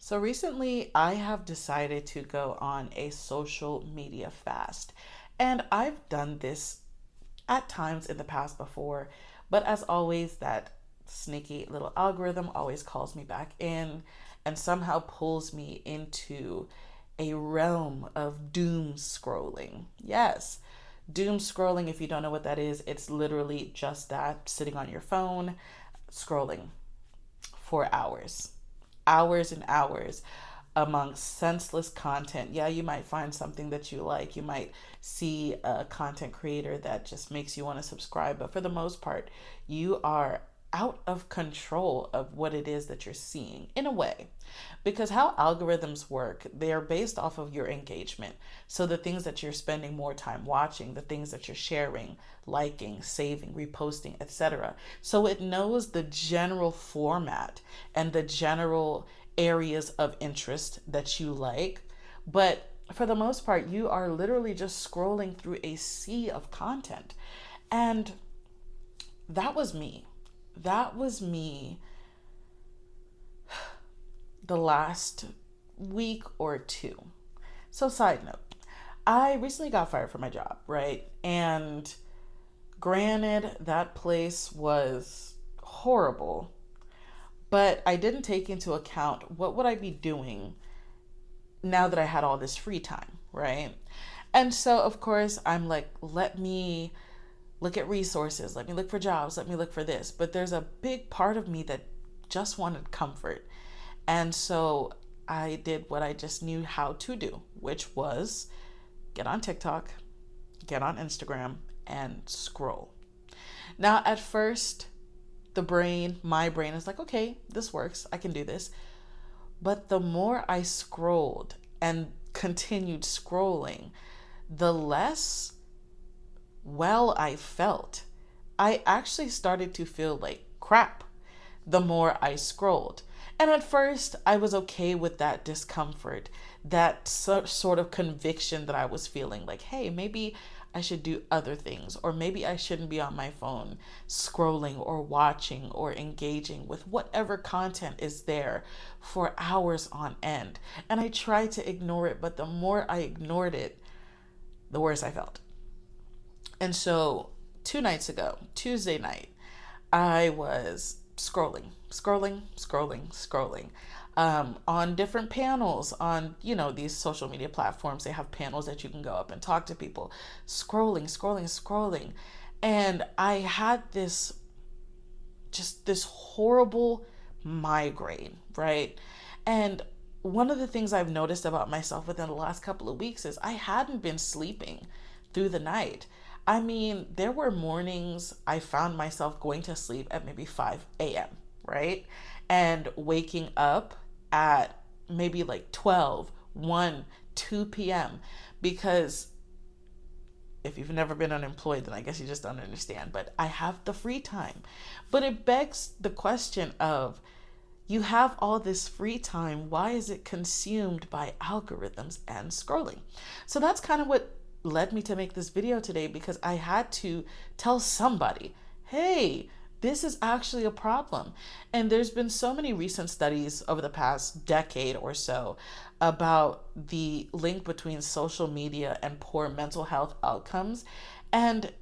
So recently, I have decided to go on a social media fast. And I've done this at times in the past before, but as always, that sneaky little algorithm always calls me back in and somehow pulls me into a realm of doom scrolling. Yes, doom scrolling, if you don't know what that is, it's literally just that sitting on your phone, scrolling for hours and hours amongst senseless content. Yeah, you might find something that you like. You might see a content creator that just makes you want to subscribe. But for the most part, you are out of control of what it is that you're seeing in a way. Because how algorithms work, they are based off of your engagement. So the things that you're spending more time watching, the things that you're sharing, liking, saving, reposting, etc. So it knows the general format and the general areas of interest that you like. But for the most part, you are literally just scrolling through a sea of content. And that was me. That was me the last week or two. So, side note, I recently got fired from my job, right? And granted, that place was horrible, but I didn't take into account what would I be doing now that I had all this free time, right? And so, of course, I'm like, let me look at resources, let me look for jobs, let me look for this. But there's a big part of me that just wanted comfort. And so I did what I just knew how to do, which was get on TikTok, get on Instagram, and scroll. Now, at first, my brain is like, okay, this works, I can do this. But the more I scrolled and continued scrolling, the less well I felt. I actually started to feel like crap the more I scrolled. And at first, I was okay with that discomfort, that sort of conviction that I was feeling like, hey, maybe I should do other things, or maybe I shouldn't be on my phone scrolling or watching or engaging with whatever content is there for hours on end. And I tried to ignore it, but the more I ignored it, the worse I felt. And so, 2 nights ago, Tuesday night, I was scrolling on different panels on these social media platforms. They have panels that you can go up and talk to people. Scrolling, and I had this horrible migraine, right? And one of the things I've noticed about myself within the last couple of weeks is I hadn't been sleeping through the night. I mean, there were mornings I found myself going to sleep at maybe 5 a.m., right? And waking up at maybe like 12, 1, 2 p.m. Because if you've never been unemployed, then I guess you just don't understand. But I have the free time. But it begs the question of, you have all this free time. Why is it consumed by algorithms and scrolling? So that's kind of what led me to make this video today, because I had to tell somebody, hey, this is actually a problem. And there's been so many recent studies over the past decade or so about the link between social media and poor mental health outcomes. And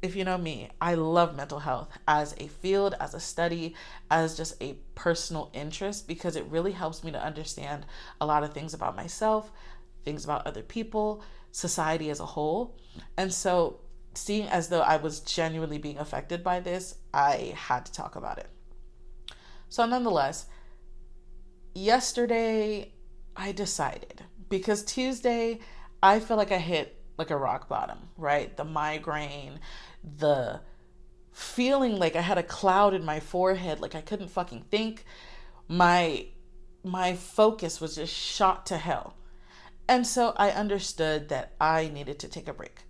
if you know me, I love mental health as a field, as a study, as just a personal interest, because it really helps me to understand a lot of things about myself, things about other people, society as a whole. And so, seeing as though I was genuinely being affected by this, I had to talk about it. So, nonetheless, yesterday I decided, because Tuesday I feel like I hit like a rock bottom, right? The migraine, the feeling like I had a cloud in my forehead, like I couldn't fucking think. My my focus was just shot to hell. And so I understood that I needed to take a break.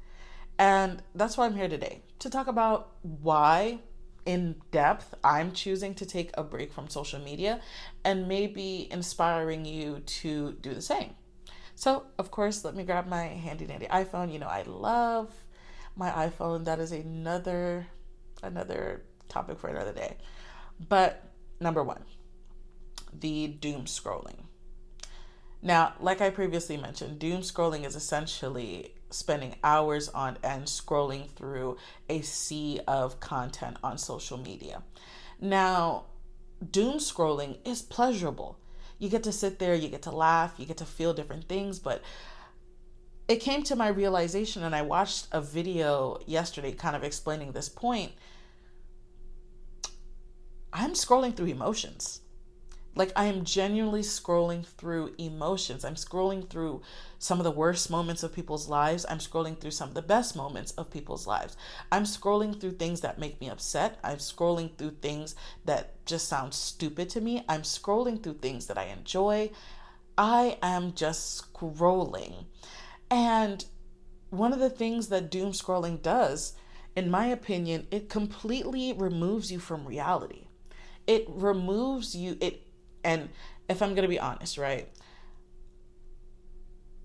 And that's why I'm here today, to talk about why in depth I'm choosing to take a break from social media, and maybe inspiring you to do the same. So, of course, let me grab my handy dandy iPhone. You know, I love my iPhone. That is another topic for another day. But number one, the doom scrolling. Now, like I previously mentioned, doom scrolling is essentially spending hours on end scrolling through a sea of content on social media. Now, doom scrolling is pleasurable. You get to sit there, you get to laugh, you get to feel different things, but it came to my realization, and I watched a video yesterday kind of explaining this point. I'm scrolling through emotions. Like, I am genuinely scrolling through emotions. I'm scrolling through some of the worst moments of people's lives. I'm scrolling through some of the best moments of people's lives. I'm scrolling through things that make me upset. I'm scrolling through things that just sound stupid to me. I'm scrolling through things that I enjoy. I am just scrolling. And one of the things that doom scrolling does, in my opinion, it completely removes you from reality. It removes you, and if I'm going to be honest, right?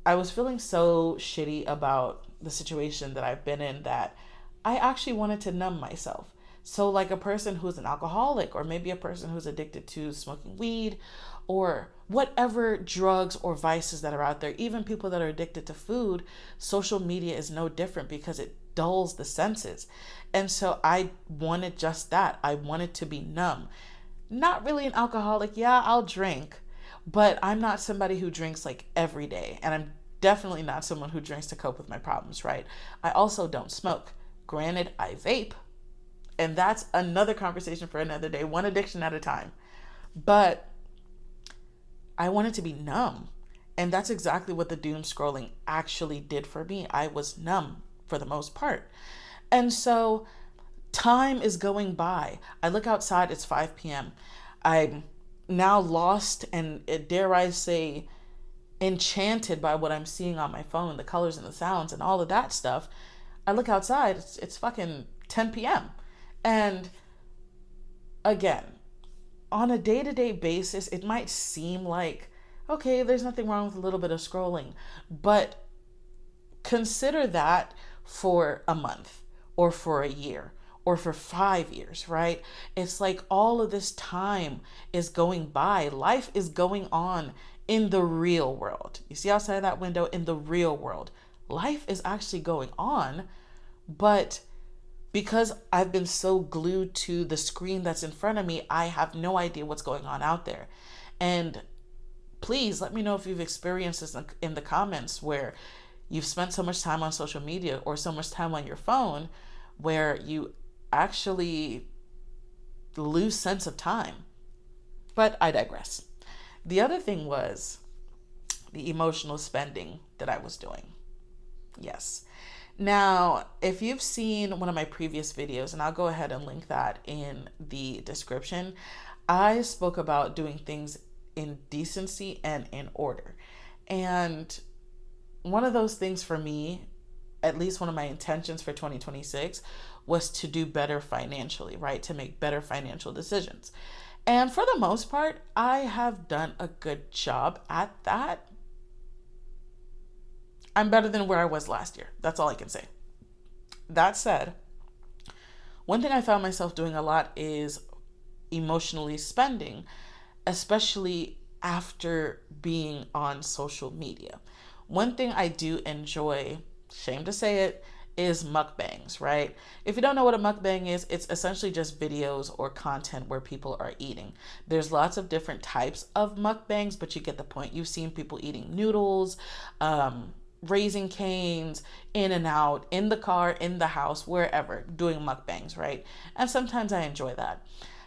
I was feeling so shitty about the situation that I've been in that I actually wanted to numb myself. So, like a person who's an alcoholic, or maybe a person who's addicted to smoking weed, or whatever drugs or vices that are out there, even people that are addicted to food, social media is no different because it dulls the senses. And so I wanted just that. I wanted to be numb. Not really an alcoholic. Yeah, I'll drink, but I'm not somebody who drinks like every day. And I'm definitely not someone who drinks to cope with my problems, right? I also don't smoke. Granted, I vape, and that's another conversation for another day, one addiction at a time. But I wanted to be numb. And that's exactly what the doom scrolling actually did for me. I was numb for the most part. And so time is going by. I look outside, it's 5 p.m. I'm now lost and, dare I say, enchanted by what I'm seeing on my phone, the colors and the sounds and all of that stuff. I look outside, it's fucking 10 p.m. And again, on a day-to-day basis, it might seem like, okay, there's nothing wrong with a little bit of scrolling, but consider that for a month or for a year or for 5 years, right? It's like all of this time is going by. Life is going on in the real world. You see outside that window, in the real world, life is actually going on, but because I've been so glued to the screen that's in front of me, I have no idea what's going on out there. And please let me know if you've experienced this in the comments, where you've spent so much time on social media or so much time on your phone where you actually lose sense of time. But I digress. The other thing was the emotional spending that I was doing. Yes. Now, if you've seen one of my previous videos, and I'll go ahead and link that in the description, I spoke about doing things in decency and in order. And one of those things for me, at least one of my intentions for 2026, was to do better financially, right? To make better financial decisions. And for the most part, I have done a good job at that. I'm better than where I was last year. That's all I can say. That said, one thing I found myself doing a lot is emotionally spending, especially after being on social media. One thing I do enjoy, shame to say it, is mukbangs, right? If you don't know what a mukbang is, it's essentially just videos or content where people are eating. There's lots of different types of mukbangs, but you get the point. You've seen people eating noodles, Raising Canes, in and out, in the car, in the house, wherever, doing mukbangs, right? And sometimes I enjoy that.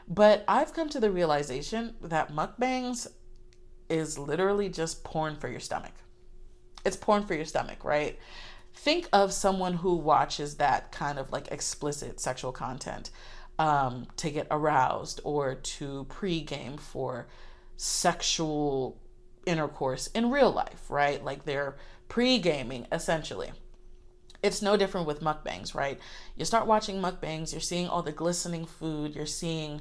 But I've come to the realization that mukbangs is literally just porn for your stomach. It's porn for your stomach, right? Think of someone who watches that kind of like explicit sexual content to get aroused or to pregame for sexual intercourse in real life, right? Like they're pre-gaming essentially. It's no different with mukbangs, right? You start watching mukbangs, you're seeing all the glistening food, you're seeing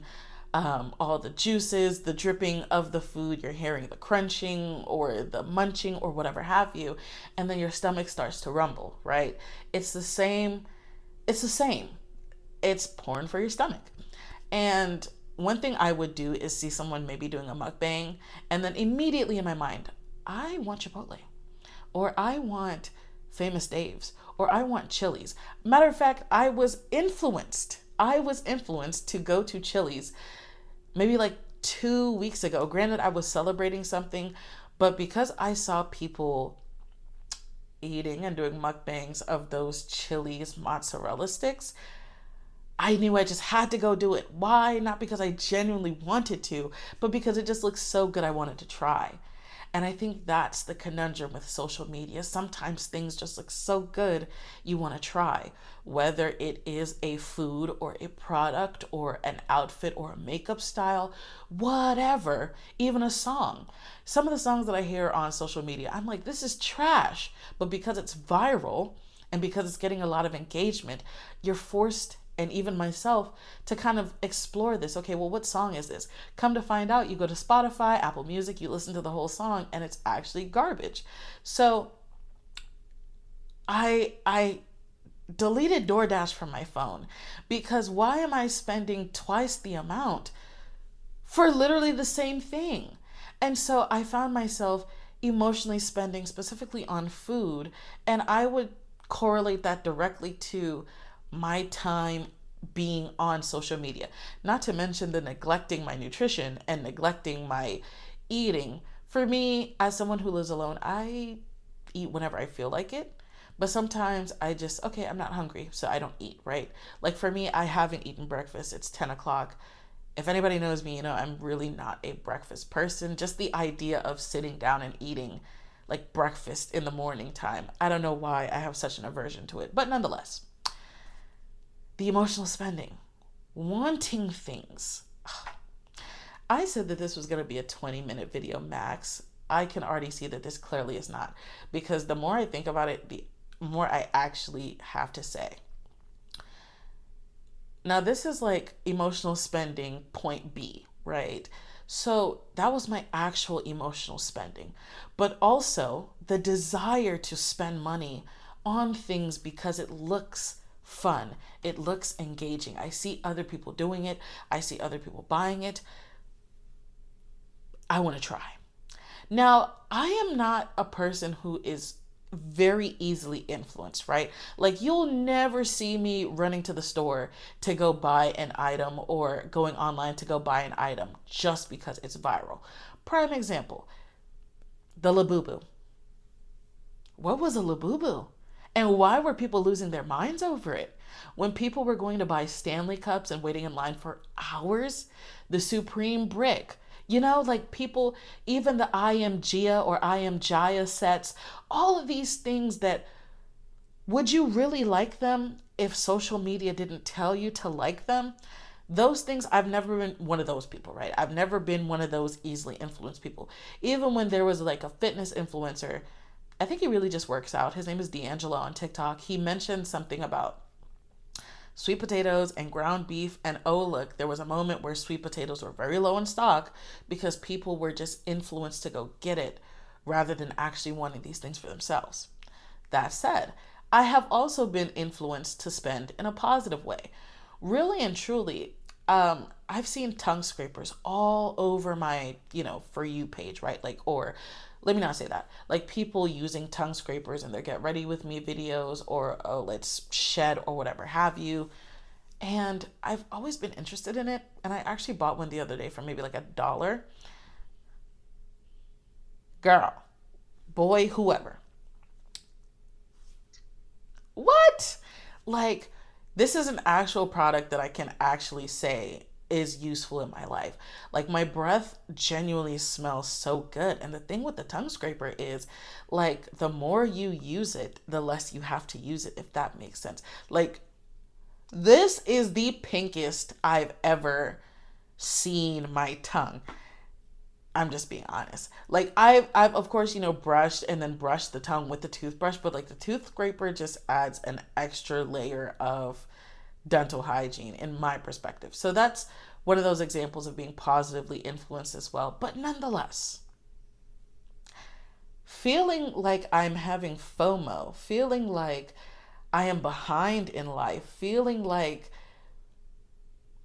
all the juices, the dripping of the food, you're hearing the crunching or the munching or whatever have you, and then your stomach starts to rumble, right? It's the same. It's porn for your stomach. And one thing I would do is see someone maybe doing a mukbang, and then immediately in my mind, I want Chipotle, or I want Famous Dave's, or I want Chili's. Matter of fact, I was influenced. I was influenced to go to Chili's maybe like 2 weeks ago. Granted, I was celebrating something, but because I saw people eating and doing mukbangs of those Chili's mozzarella sticks, I knew I just had to go do it. Why? Not because I genuinely wanted to, but because it just looks so good I wanted to try. And I think that's the conundrum with social media. Sometimes things just look so good you want to try, whether it is a food or a product or an outfit or a makeup style, whatever, even a song. Some of the songs that I hear on social media, I'm like, this is trash. But because it's viral and because it's getting a lot of engagement, you're forced, and even myself, to kind of explore this. Okay, well, what song is this? Come to find out, you go to Spotify, Apple Music, you listen to the whole song, and it's actually garbage. So I deleted DoorDash from my phone, because why am I spending twice the amount for literally the same thing? And so I found myself emotionally spending specifically on food, and I would correlate that directly to my time being on social media. Not to mention the neglecting my nutrition and neglecting my eating. For me, as someone who lives alone, I eat whenever I feel like it. But sometimes I just, okay, I'm not hungry, so I don't eat, right? Like for me, I haven't eaten breakfast. It's 10 o'clock. If anybody knows me, I'm really not a breakfast person. Just the idea of sitting down and eating like breakfast in the morning time, I don't know why I have such an aversion to it. But nonetheless, the emotional spending, wanting things. I said that this was going to be a 20-minute video max. I can already see that this clearly is not, because the more I think about it, the more I actually have to say. Now, this is like emotional spending point B, right? So that was my actual emotional spending, but also the desire to spend money on things because it looks fun. It looks engaging. I see other people doing it. I see other people buying it. I want to try. Now, I am not a person who is very easily influenced, right? Like you'll never see me running to the store to go buy an item or going online to go buy an item just because it's viral. Prime example, the Labubu. What was a Labubu? And why were people losing their minds over it? When people were going to buy Stanley Cups and waiting in line for hours, the Supreme Brick, like people, even the I Am Gia or I Am Jaya sets, all of these things that, would you really like them if social media didn't tell you to like them? Those things, I've never been one of those people, right? I've never been one of those easily influenced people. Even when there was like a fitness influencer, I think he really just works out. His name is D'Angelo on TikTok. He mentioned something about sweet potatoes and ground beef. And oh, look, there was a moment where sweet potatoes were very low in stock because people were just influenced to go get it rather than actually wanting these things for themselves. That said, I have also been influenced to spend in a positive way. Really and truly, I've seen tongue scrapers all over my, For You page, right? Like, or let me not say that. Like people using tongue scrapers in their Get Ready With Me videos or Let's Shed or whatever have you. And I've always been interested in it. And I actually bought one the other day for maybe like $1. Girl, boy, whoever. What? Like, this is an actual product that I can actually say is useful in my life. Like my breath genuinely smells so good. And the thing with the tongue scraper is like the more you use it, the less you have to use it, if that makes sense. Like this is the pinkest I've ever seen my tongue. I'm just being honest. Like I've of course, brushed and then brushed the tongue with the toothbrush, but like the tooth scraper just adds an extra layer of dental hygiene in my perspective. So that's one of those examples of being positively influenced as well. But nonetheless, feeling like I'm having FOMO, feeling like I am behind in life, feeling like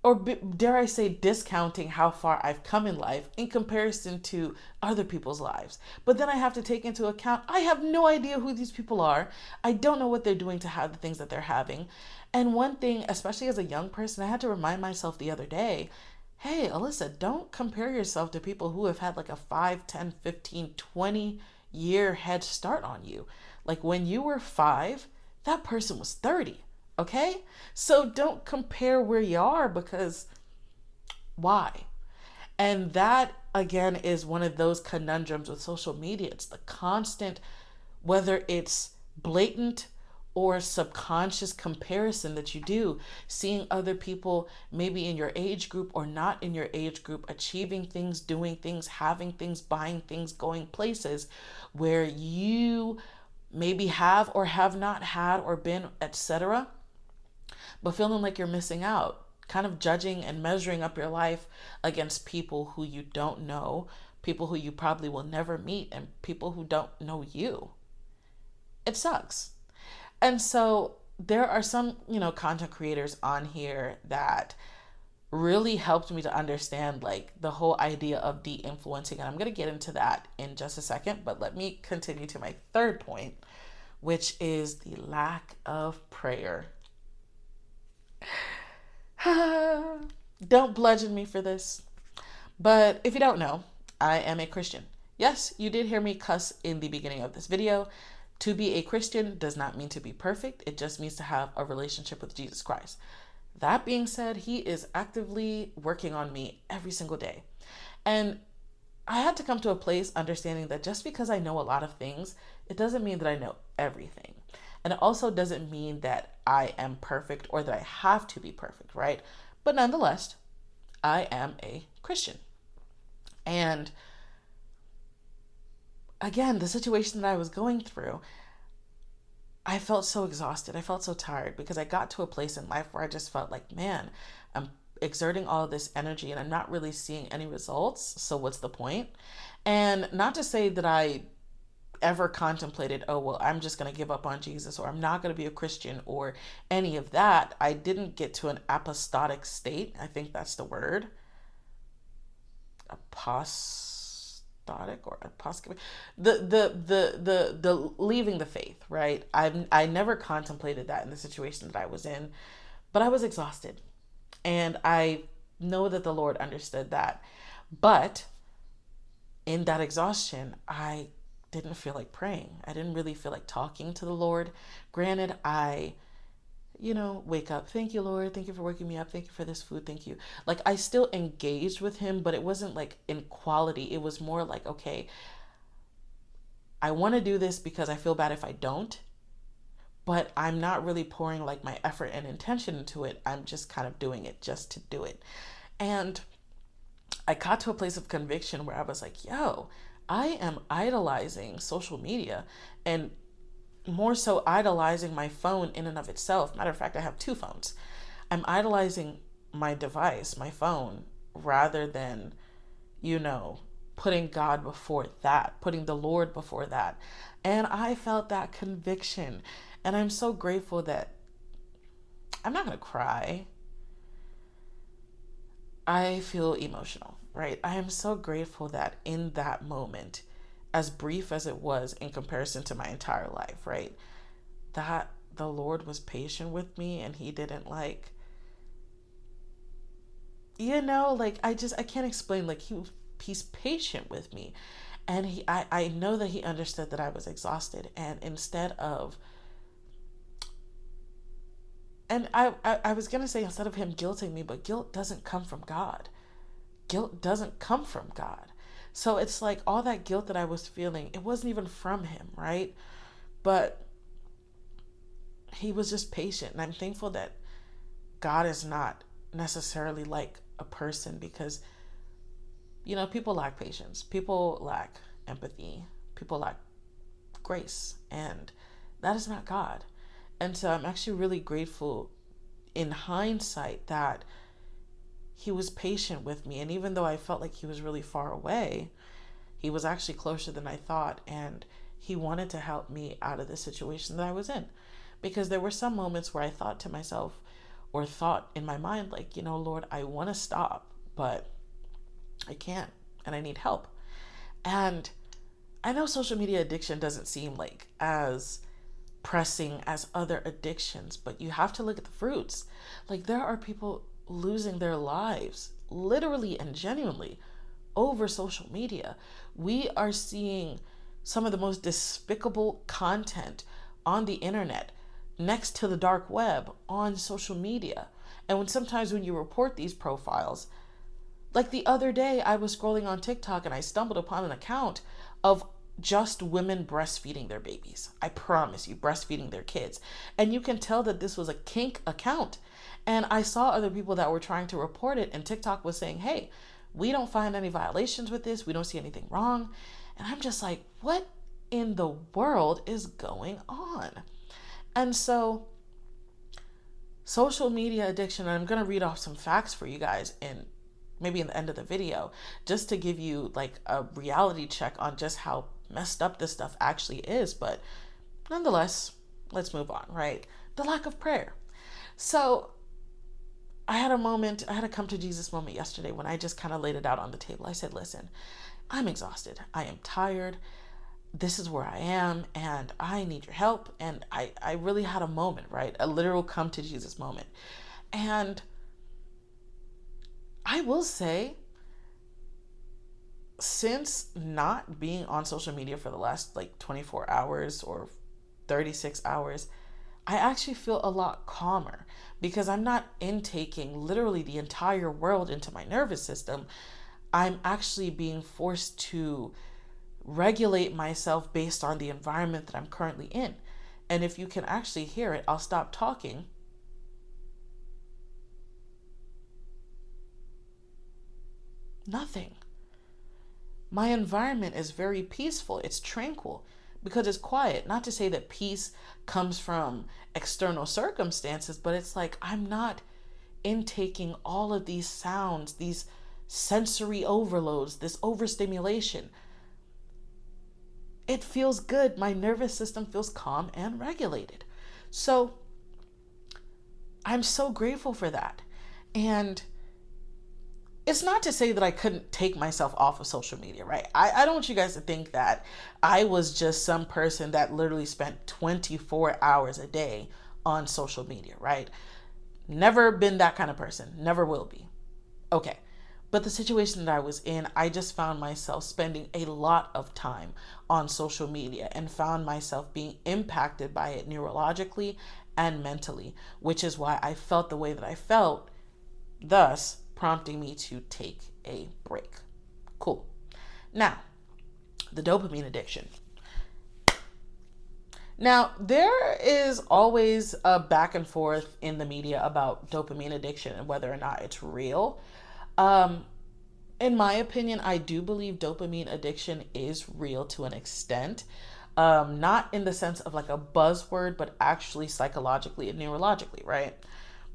or dare I say, discounting how far I've come in life in comparison to other people's lives. But then I have to take into account, I have no idea who these people are. I don't know what they're doing to have the things that they're having. And one thing, especially as a young person, I had to remind myself the other day, hey, Alyssa, don't compare yourself to people who have had like a 5, 10, 15, 20 year head start on you. Like when you were 5, that person was 30. Okay? So don't compare where you are, because why? And that, again, is one of those conundrums with social media. It's the constant, whether it's blatant or subconscious comparison that you do, seeing other people maybe in your age group or not in your age group, achieving things, doing things, having things, buying things, going places where you maybe have or have not had or been, etc., but feeling like you're missing out, kind of judging and measuring up your life against people who you don't know, people who you probably will never meet, and people who don't know you. It sucks. And so there are some, content creators on here that really helped me to understand like the whole idea of de-influencing. And I'm going to get into that in just a second, but let me continue to my third point, which is the lack of prayer. Don't bludgeon me for this. But if you don't know, I am a Christian. Yes, you did hear me cuss in the beginning of this video. To be a Christian does not mean to be perfect. It just means to have a relationship with Jesus Christ. That being said, he is actively working on me every single day. And I had to come to a place understanding that just because I know a lot of things, it doesn't mean that I know everything. And it also doesn't mean that I am perfect or that I have to be perfect, right? But nonetheless, I am a Christian. And again, the situation that I was going through, I felt so exhausted. I felt so tired because I got to a place in life where I just felt like, man, I'm exerting all of this energy and I'm not really seeing any results. So what's the point? And not to say that I ever contemplated, oh, well, I'm just going to give up on Jesus, or I'm not going to be a Christian, or any of that. I didn't get to an apostolic state. I think that's the word. Apostolic or apostate. The leaving the faith, right? I never contemplated that in the situation that I was in, but I was exhausted. And I know that the Lord understood that. But in that exhaustion, I didn't feel like praying. I didn't really feel like talking to the Lord. Granted, I, wake up. Thank you, Lord. Thank you for waking me up. Thank you for this food. Thank you. Like, I still engaged with him, but it wasn't like in quality. It was more like, okay, I want to do this because I feel bad if I don't, but I'm not really pouring like my effort and intention into it. I'm just kind of doing it just to do it. And I got to a place of conviction where I was like, yo, I am idolizing social media, and more so idolizing my phone in and of itself. Matter of fact, I have 2 phones. I'm idolizing my device, my phone, rather than, putting God before that, putting the Lord before that. And I felt that conviction. And I'm so grateful that I'm not going to cry. I feel emotional, right? I am so grateful that in that moment, as brief as it was in comparison to my entire life, right, that the Lord was patient with me, and he didn't I can't explain, he's patient with me. And I know that he understood that I was exhausted, and instead of I was going to say, instead of him guilting me, but guilt doesn't come from God. Guilt doesn't come from God. So it's like all that guilt that I was feeling, it wasn't even from him, right? But he was just patient. And I'm thankful that God is not necessarily like a person, because, people lack patience. People lack empathy. People lack grace. And that is not God. And so I'm actually really grateful in hindsight that he was patient with me. And even though I felt like he was really far away, he was actually closer than I thought. And he wanted to help me out of the situation that I was in. Because there were some moments where I thought to myself, or thought in my mind, like, Lord, I want to stop, but I can't, and I need help. And I know social media addiction doesn't seem like as pressing as other addictions, but you have to look at the fruits. Like, there are people losing their lives, literally and genuinely, over social media. We are seeing some of the most despicable content on the internet, next to the dark web, on social media. And sometimes when you report these profiles, like the other day, I was scrolling on TikTok and I stumbled upon an account of just women breastfeeding their babies. I promise you, breastfeeding their kids. And you can tell that this was a kink account. And I saw other people that were trying to report it, and TikTok was saying, hey, we don't find any violations with this. We don't see anything wrong. And I'm just like, what in the world is going on? And so, social media addiction, and I'm going to read off some facts for you guys in maybe in the end of the video, just to give you like a reality check on just how messed up this stuff actually is. But nonetheless, let's move on, right? The lack of prayer. So I had a come to Jesus moment yesterday when I just kind of laid it out on the table. I said, listen, I'm exhausted. I am tired. This is where I am, and I need your help. And I really had a moment, right? A literal come to Jesus moment. And I will say, since not being on social media for the last like 24 hours or 36 hours, I actually feel a lot calmer because I'm not intaking literally the entire world into my nervous system. I'm actually being forced to regulate myself based on the environment that I'm currently in. And if you can actually hear it, I'll stop talking. Nothing. My environment is very peaceful. It's tranquil because it's quiet. Not to say that peace comes from external circumstances, but it's like I'm not intaking all of these sounds, these sensory overloads, this overstimulation. It feels good. My nervous system feels calm and regulated. So I'm so grateful for that. And it's not to say that I couldn't take myself off of social media, right? I don't want you guys to think that I was just some person that literally spent 24 hours a day on social media, right? Never been that kind of person. Never will be. Okay. But the situation that I was in, I just found myself spending a lot of time on social media and found myself being impacted by it neurologically and mentally, which is why I felt the way that I felt, thus prompting me to take a break. Cool. Now, the dopamine addiction. Now, there is always a back and forth in the media about dopamine addiction and whether or not it's real. In my opinion, I do believe dopamine addiction is real to an extent. Not in the sense of like a buzzword, but actually psychologically and neurologically, right?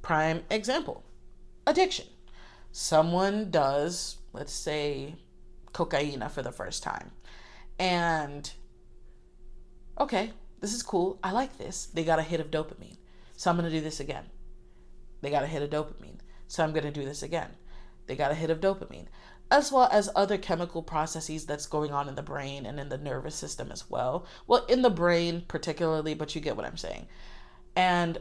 Prime example, addiction. Someone does, let's say, cocaine for the first time. And, okay, this is cool. I like this. They got a hit of dopamine. So I'm going to do this again. They got a hit of dopamine. So I'm going to do this again. They got a hit of dopamine. As well as other chemical processes that's going on in the brain and in the nervous system as well. Well, in the brain particularly, but you get what I'm saying. And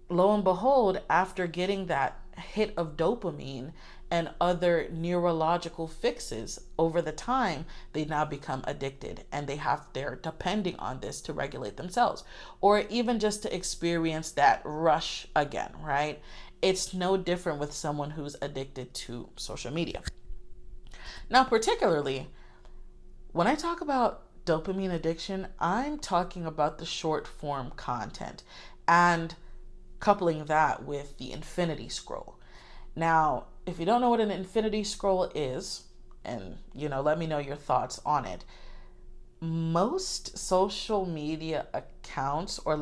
lo and behold, after getting that hit of dopamine and other neurological fixes over the time, they now become addicted and they're depending on this to regulate themselves or even just to experience that rush again, right? It's no different with someone who's addicted to social media. Now, particularly when I talk about dopamine addiction, I'm talking about the short form content and coupling that with the infinity scroll. Now, if you don't know what an infinity scroll is, and let me know your thoughts on it. Most social media accounts, or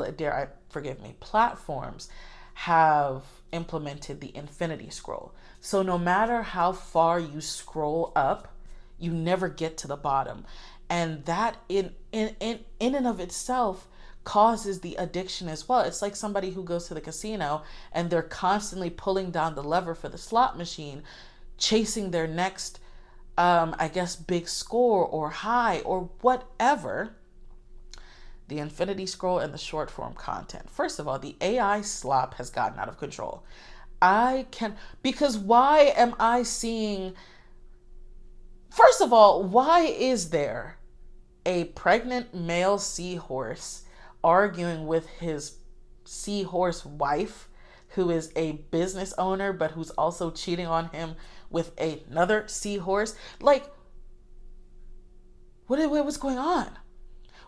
platforms have implemented the infinity scroll. So no matter how far you scroll up, you never get to the bottom. And that in and of itself causes the addiction as well. It's like somebody who goes to the casino and they're constantly pulling down the lever for the slot machine, chasing their next, I guess, big score or high or whatever. The infinity scroll and the short form content. First of all, the AI slop has gotten out of control. Because why am I seeing, first of all, why is there a pregnant male seahorse arguing with his seahorse wife, who is a business owner, but who's also cheating on him with another seahorse? Like, what was going on?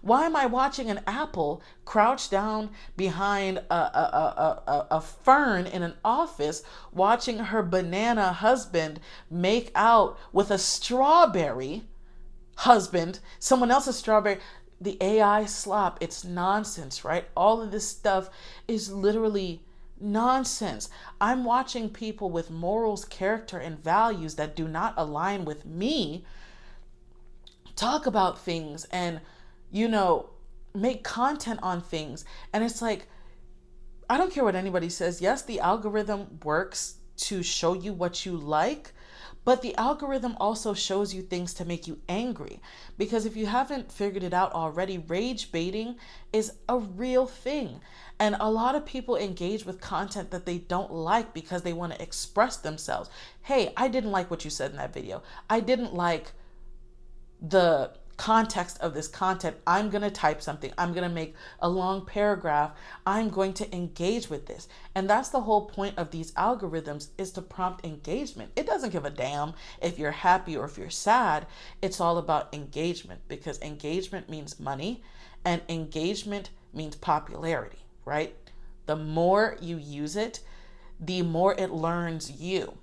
Why am I watching an apple crouch down behind a fern in an office, watching her banana husband make out with a strawberry husband, someone else's strawberry? The AI slop, it's nonsense, right? All of this stuff is literally nonsense. I'm watching people with morals, character, and values that do not align with me talk about things and make content on things. And it's like, I don't care what anybody says. Yes, the algorithm works to show you what you like, but the algorithm also shows you things to make you angry. Because if you haven't figured it out already, rage baiting is a real thing. And a lot of people engage with content that they don't like because they want to express themselves. Hey, I didn't like what you said in that video. I didn't like the context of this content. I'm going to type something. I'm going to make a long paragraph. I'm going to engage with this. And that's the whole point of these algorithms, is to prompt engagement. It doesn't give a damn if you're happy or if you're sad. It's all about engagement, because engagement means money and engagement means popularity, right? The more you use it, the more it learns you.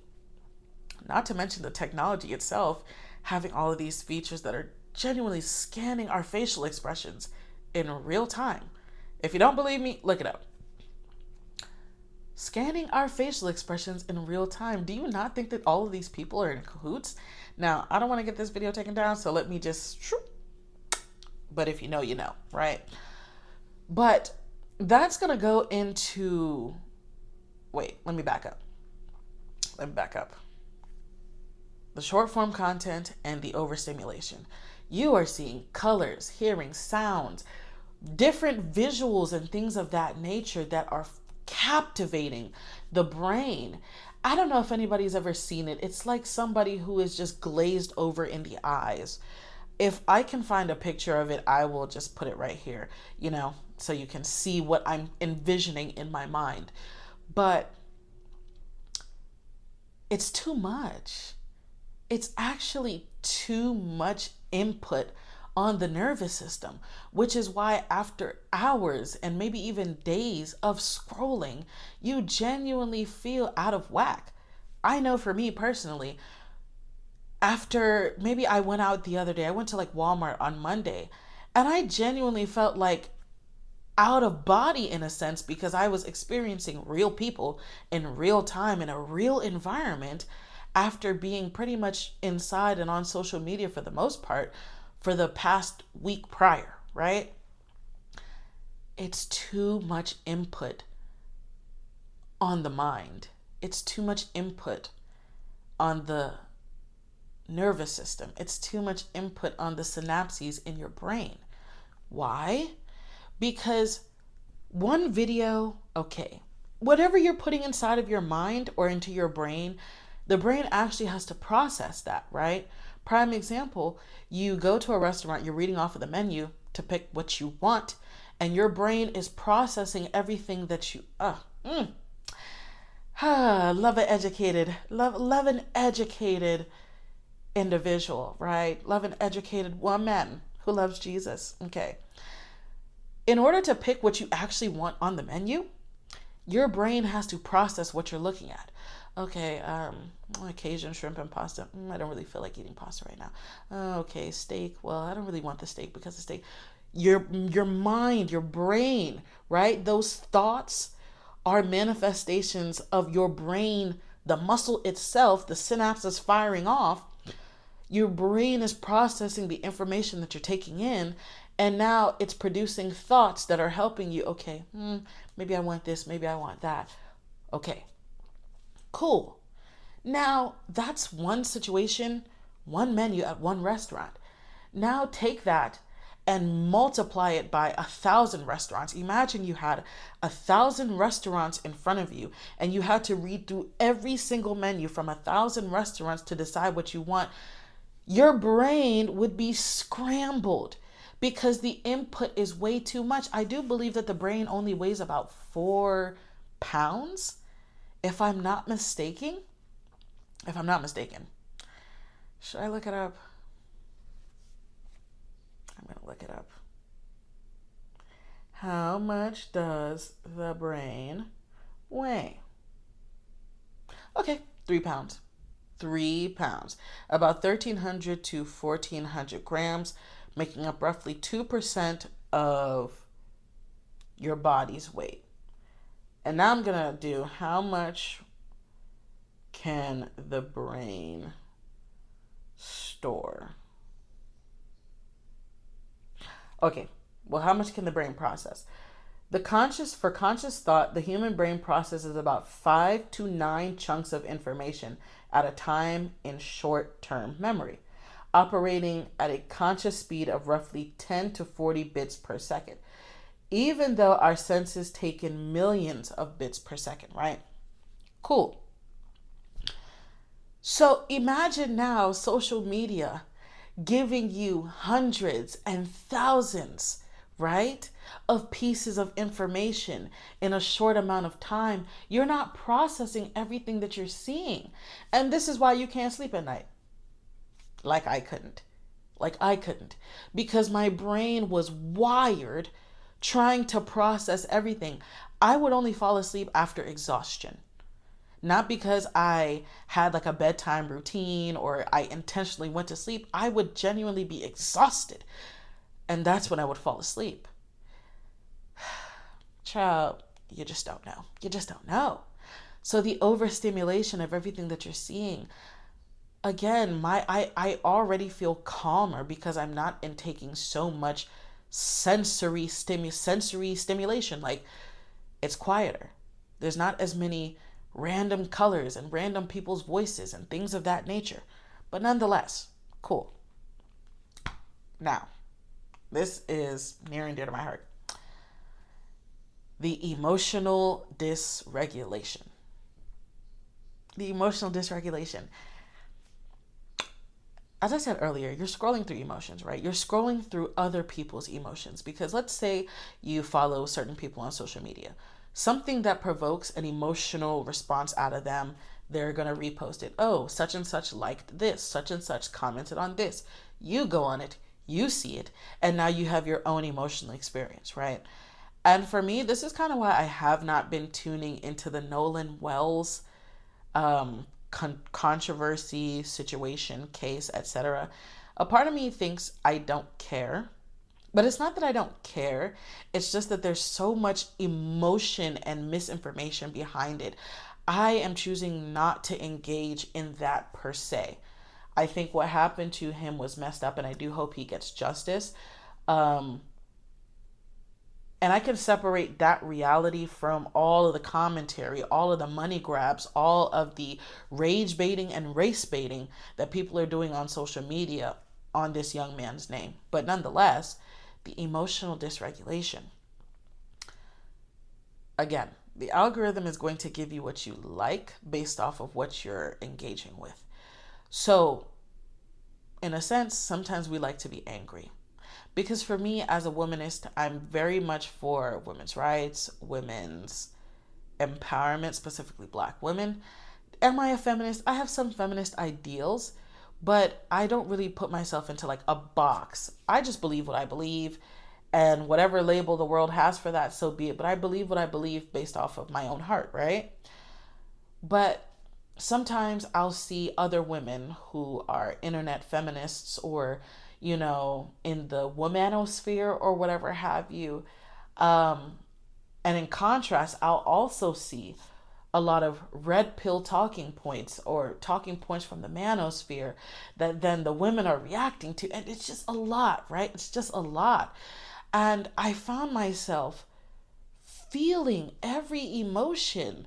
Not to mention the technology itself, having all of these features that are genuinely scanning our facial expressions in real time. If you don't believe me, look it up. Scanning our facial expressions in real time. Do you not think that all of these people are in cahoots? Now, I don't want to get this video taken down, so let me just, but if you know, you know, right? But that's going to go into, wait, let me back up. The short form content and the overstimulation. You are seeing colors, hearing sounds, different visuals and things of that nature that are captivating the brain. I don't know if anybody's ever seen it. It's like somebody who is just glazed over in the eyes. If I can find a picture of it, I will just put it right here, so you can see what I'm envisioning in my mind. But it's too much. It's actually too much input on the nervous system, which is why after hours and maybe even days of scrolling, you genuinely feel out of whack. I know for me personally, after maybe I went out the other day, I went to like Walmart on Monday, and I genuinely felt like out of body in a sense, because I was experiencing real people in real time in a real environment, after being pretty much inside and on social media for the most part for the past week prior, right? It's too much input on the mind. It's too much input on the nervous system. It's too much input on the synapses in your brain. Why? Because one video, okay, whatever you're putting inside of your mind or into your brain, the brain actually has to process that, right? Prime example, you go to a restaurant, you're reading off of the menu to pick what you want, and your brain is processing everything that you, love an educated individual, right? Love an educated woman who loves Jesus, okay? In order to pick what you actually want on the menu, your brain has to process what you're looking at. Okay, Cajun shrimp and pasta. I don't really feel like eating pasta right now. Okay, steak. Well, I don't really want the steak because the steak. Your mind, your brain, right? Those thoughts are manifestations of your brain, the muscle itself, the synapses firing off. Your brain is processing the information that you're taking in, and now it's producing thoughts that are helping you. Okay, maybe I want this, maybe I want that. Okay, cool. Now that's one situation, one menu at one restaurant. Now take that and multiply it by 1,000 restaurants. Imagine you had 1,000 restaurants in front of you and you had to read through every single menu from 1,000 restaurants to decide what you want. Your brain would be scrambled because the input is way too much. I do believe that the brain only weighs about 4 pounds, if I'm not mistaken. If I'm not mistaken. Should I look it up? I'm going to look it up. How much does the brain weigh? Okay, 3 pounds. 3 pounds. About 1,300 to 1,400 grams, making up roughly 2% of your body's weight. And now I'm going to do how much can the brain store? Okay, well, how much can the brain process? For conscious thought, the human brain processes about 5 to 9 chunks of information at a time in short-term memory, operating at a conscious speed of roughly 10 to 40 bits per second, even though our senses take in millions of bits per second, right? Cool. So imagine now social media giving you hundreds and thousands, right, of pieces of information in a short amount of time. You're not processing everything that you're seeing. And this is why you can't sleep at night. Like I couldn't. Because my brain was wired trying to process everything. I would only fall asleep after exhaustion. Not because I had like a bedtime routine or I intentionally went to sleep. I would genuinely be exhausted. And that's when I would fall asleep. Child, you just don't know. You just don't know. So the overstimulation of everything that you're seeing, again, I already feel calmer because I'm not intaking so much sensory stimulation. Like, it's quieter. There's not as many random colors and random people's voices and things of that nature. But nonetheless, cool. Now, this is near and dear to my heart. The emotional dysregulation. The emotional dysregulation. As I said earlier, you're scrolling through emotions, right? You're scrolling through other people's emotions because let's say you follow certain people on social media. Something that provokes an emotional response out of them, they're going to repost it. Oh, such and such liked this, such and such commented on this. You go on it, you see it, and now you have your own emotional experience, right? And for me, this is kind of why I have not been tuning into the Nolan Wells controversy, situation, case, etc. A part of me thinks I don't care. But it's not that I don't care. It's just that there's so much emotion and misinformation behind it. I am choosing not to engage in that per se. I think what happened to him was messed up, and I do hope he gets justice. And I can separate that reality from all of the commentary, all of the money grabs, all of the rage baiting and race baiting that people are doing on social media on this young man's name. But nonetheless, the emotional dysregulation. Again, the algorithm is going to give you what you like based off of what you're engaging with. So, in a sense, sometimes we like to be angry. Because for me, as a womanist, I'm very much for women's rights, women's empowerment, specifically Black women. Am I a feminist? I have some feminist ideals, but I don't really put myself into like a box. I just believe what I believe, and whatever label the world has for that, so be it. But I believe what I believe based off of my own heart, right? But sometimes I'll see other women who are internet feminists or, you know, in the womanosphere or whatever have you. And in contrast, I'll also see a lot of red pill talking points or talking points from the manosphere that then the women are reacting to. And it's just a lot, right? It's just a lot. And I found myself feeling every emotion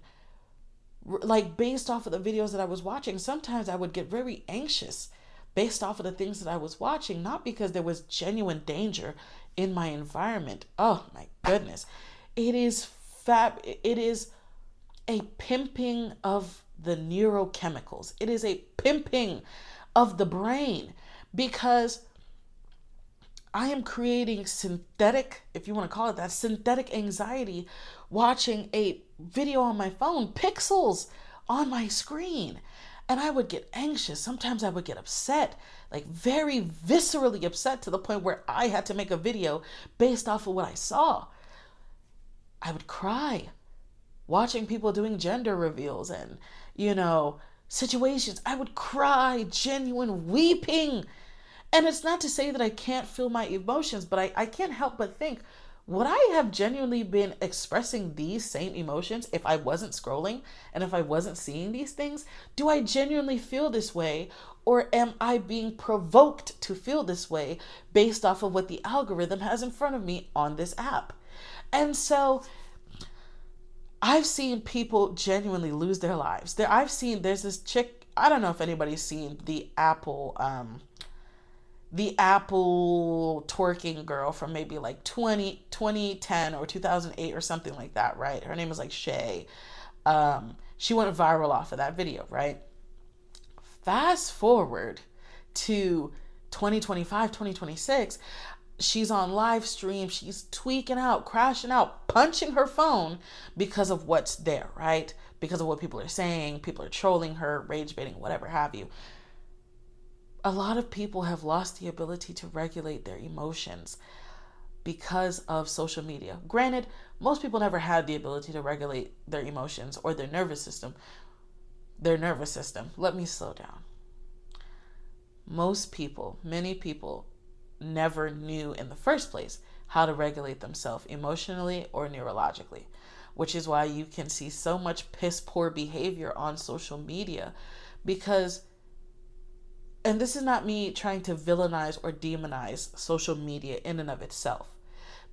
like based off of the videos that I was watching. Sometimes I would get very anxious based off of the things that I was watching, not because there was genuine danger in my environment. Oh my goodness. It is it is a pimping of the neurochemicals. It is a pimping of the brain because I am creating synthetic, if you want to call it that, synthetic anxiety watching a video on my phone, pixels on my screen. And I would get anxious. Sometimes I would get upset, like very viscerally upset to the point where I had to make a video based off of what I saw. I would cry watching people doing gender reveals and, situations. I would cry, genuine weeping. And it's not to say that I can't feel my emotions, but I can't help but think, would I have genuinely been expressing these same emotions if I wasn't scrolling and if I wasn't seeing these things? Do I genuinely feel this way? Or am I being provoked to feel this way based off of what the algorithm has in front of me on this app? And so I've seen people genuinely lose their lives. There's this chick, I don't know if anybody's seen the Apple twerking girl from maybe like 2010 or 2008 or something like that, right? Her name was like Shay. She went viral off of that video, right? Fast forward to 2025, 2026, she's on live stream, she's tweaking out, crashing out, punching her phone because of what's there, right? Because of what people are saying, people are trolling her, rage baiting, whatever have you. A lot of people have lost the ability to regulate their emotions because of social media. Granted, most people never had the ability to regulate their emotions or their nervous system. Let me slow down. Many people never knew in the first place how to regulate themselves emotionally or neurologically, which is why you can see so much piss poor behavior on social media because, and this is not me trying to villainize or demonize social media in and of itself,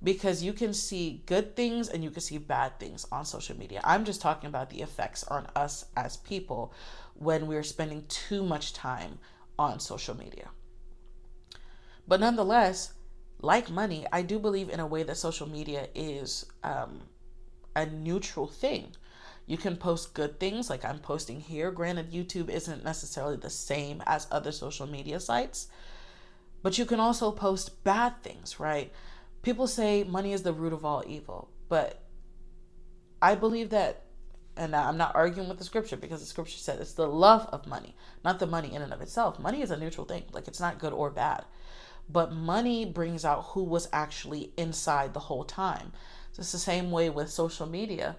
because you can see good things and you can see bad things on social media. I'm just talking about the effects on us as people when we're spending too much time on social media. But nonetheless, like money, I do believe in a way that social media is a neutral thing. You can post good things like I'm posting here. Granted, YouTube isn't necessarily the same as other social media sites, but you can also post bad things, right? People say money is the root of all evil, but I believe that, and I'm not arguing with the scripture because the scripture said it's the love of money, not the money in and of itself. Money is a neutral thing. Like, it's not good or bad. But money brings out who was actually inside the whole time. So it's the same way with social media.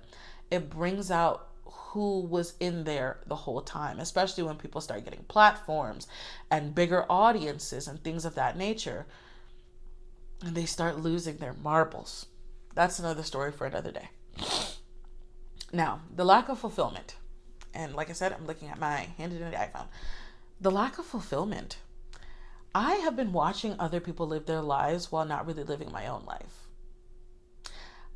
It brings out who was in there the whole time, especially when people start getting platforms and bigger audiences and things of that nature. And they start losing their marbles. That's another story for another day. Now, the lack of fulfillment. And like I said, I'm looking at my handy-dandy iPhone. The lack of fulfillment. I have been watching other people live their lives while not really living my own life.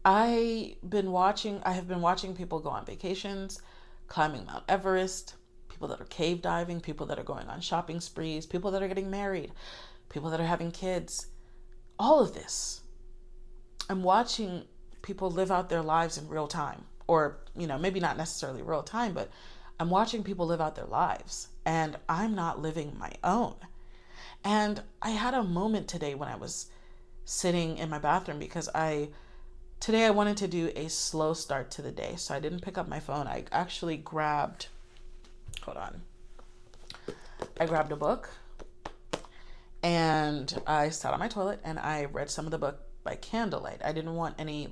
I have been watching people go on vacations, climbing Mount Everest, people that are cave diving, people that are going on shopping sprees, people that are getting married, people that are having kids. All of this. I'm watching people live out their lives in real time. Or, maybe not necessarily real time, but I'm watching people live out their lives. And I'm not living my own. And I had a moment today when I was sitting in my bathroom because today I wanted to do a slow start to the day. So I didn't pick up my phone. I actually grabbed a book and I sat on my toilet and I read some of the book by candlelight. I didn't want any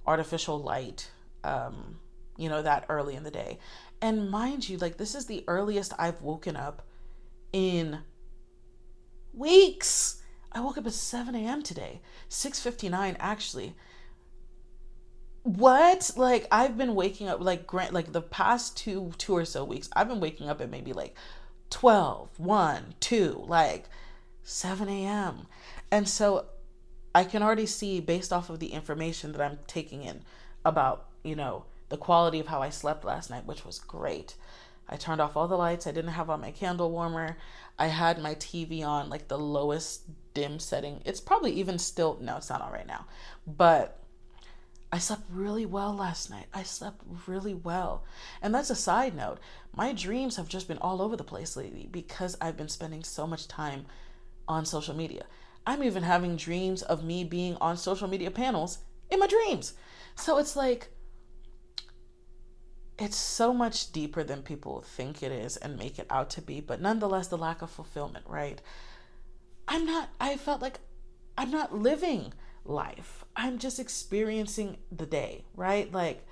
artificial light, that early in the day. And mind you, this is the earliest I've woken up in weeks. I woke up at 7 a.m. today, 6:59 actually. What? Like I've been waking up like grant like the past two or so weeks. I've been waking up at maybe like 12, 1, 2, like 7 a.m. And so I can already see based off of the information that I'm taking in about, the quality of how I slept last night, which was great. I turned off all the lights. I didn't have on my candle warmer. I had my TV on like the lowest dim setting. It's probably even still, no, it's not on right now. But I slept really well last night. I slept really well. And that's a side note. My dreams have just been all over the place lately because I've been spending so much time on social media. I'm even having dreams of me being on social media panels in my dreams. So it's like, it's so much deeper than people think it is and make it out to be. But nonetheless, the lack of fulfillment, right? I felt like I'm not living life. I'm just experiencing the day, right? Like,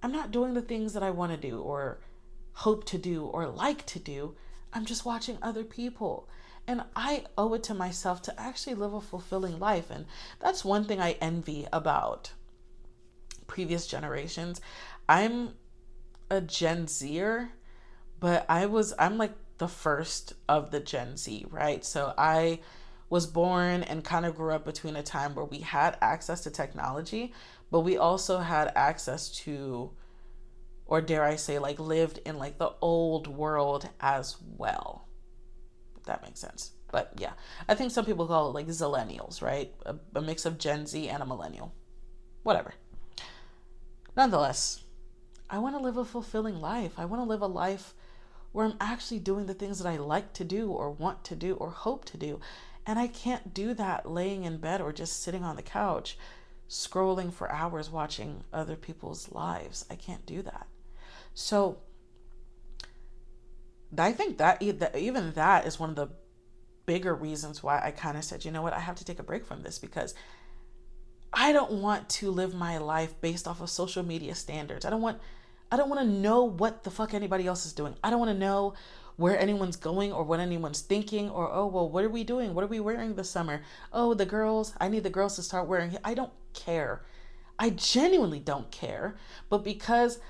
I'm not doing the things that I want to do or hope to do or like to do. I'm just watching other people. And I owe it to myself to actually live a fulfilling life. And that's one thing I envy about previous generations. I'm a Gen Zer, but I'm like the first of the Gen Z, right? So I was born and kind of grew up between a time where we had access to technology, but we also had access to, or dare I say, like lived in like the old world as well. If that makes sense. But yeah, I think some people call it like zillennials, right? A mix of Gen Z and a millennial. Whatever. Nonetheless, I want to live a fulfilling life. I want to live a life where I'm actually doing the things that I like to do or want to do or hope to do. And I can't do that laying in bed or just sitting on the couch, scrolling for hours watching other people's lives. I can't do that. So I think that even that is one of the bigger reasons why I kind of said, you know what, I have to take a break from this because I don't want to live my life based off of social media standards. I don't want to know what the fuck anybody else is doing. I don't want to know where anyone's going or what anyone's thinking or, oh, well, what are we doing? What are we wearing this summer? Oh, the girls, I need the girls to start wearing. I don't care. I genuinely don't care. But because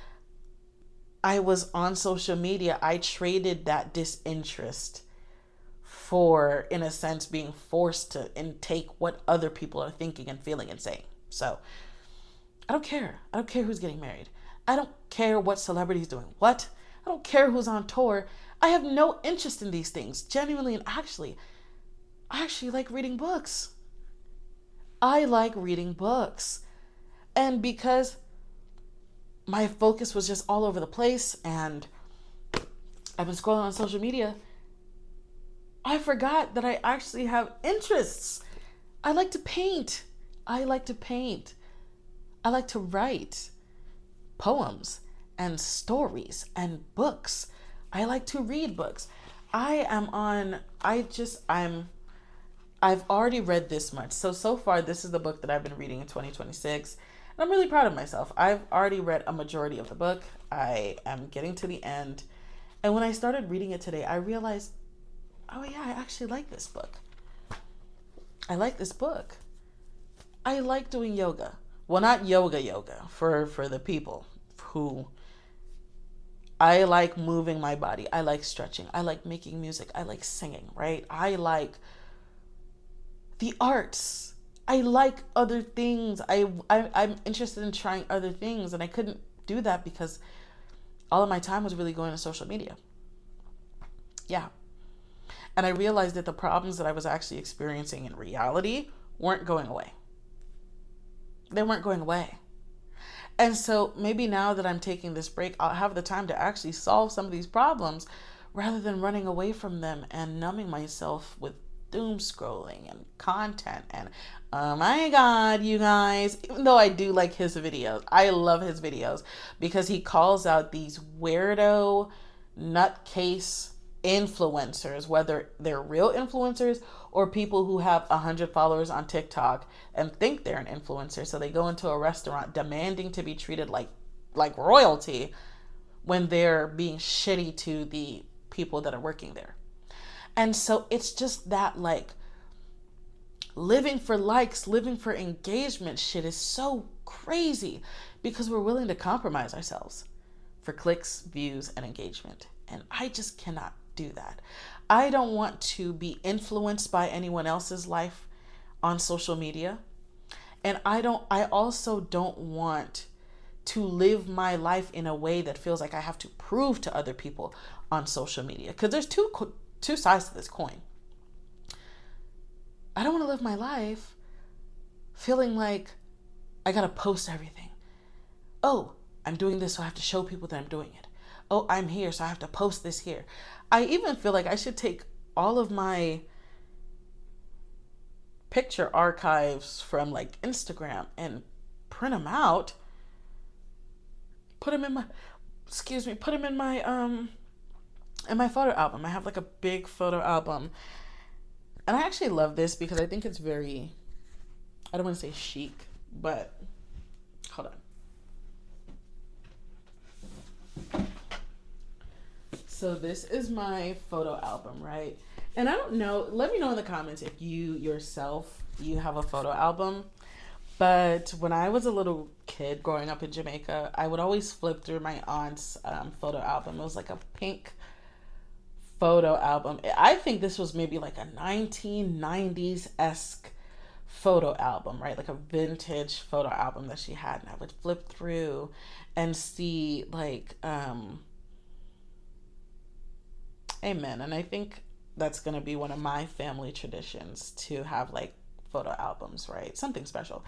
I was on social media, I traded that disinterest for, in a sense, being forced to intake what other people are thinking and feeling and saying. So I don't care. I don't care who's getting married. I don't care what celebrity's doing what. I don't care who's on tour. I have no interest in these things, genuinely and actually. I actually like reading books. I like reading books. And because my focus was just all over the place and I've been scrolling on social media, I forgot that I actually have interests. I like to paint. I like to paint. I like to write poems and stories and books. I like to read books. I've already read this much. So far, this is the book that I've been reading in 2026. And I'm really proud of myself. I've already read a majority of the book. I am getting to the end. And when I started reading it today, I realized, oh yeah, I actually like this book. I like this book. I like doing yoga. Well, not yoga for the people who, I like moving my body. I like stretching. I like making music. I like singing, right? I like the arts. I like other things. I'm interested in trying other things, and I couldn't do that because all of my time was really going to social media. Yeah. And I realized that the problems that I was actually experiencing in reality weren't going away. They weren't going away. And so maybe now that I'm taking this break, I'll have the time to actually solve some of these problems rather than running away from them and numbing myself with doom scrolling and content. And oh my God, you guys, even though I do like his videos, I love his videos because he calls out these weirdo nutcase influencers, whether they're real influencers or people who have 100 followers on TikTok and think they're an influencer. So they go into a restaurant demanding to be treated like royalty when they're being shitty to the people that are working there. And so it's just that like living for likes, living for engagement shit is so crazy because we're willing to compromise ourselves for clicks, views, and engagement. And I just cannot do that. I don't want to be influenced by anyone else's life on social media. And I also don't want to live my life in a way that feels like I have to prove to other people on social media. Because there's two sides to this coin. I don't want to live my life feeling like I got to post everything. Oh, I'm doing this, so I have to show people that I'm doing it. Oh, I'm here, so I have to post this here. I even feel like I should take all of my picture archives from like Instagram and print them out, put them in my in my photo album. I have like a big photo album. And I actually love this because I think it's very, I don't want to say chic, but hold on. So this is my photo album, right? And I don't know, let me know in the comments if you yourself, you have a photo album. But when I was a little kid growing up in Jamaica, I would always flip through my aunt's photo album. It was like a pink photo album. I think this was maybe like a 1990s-esque photo album, right? Like a vintage photo album that she had. And I would flip through and see like, amen. And I think that's going to be one of my family traditions to have like photo albums, right? Something special.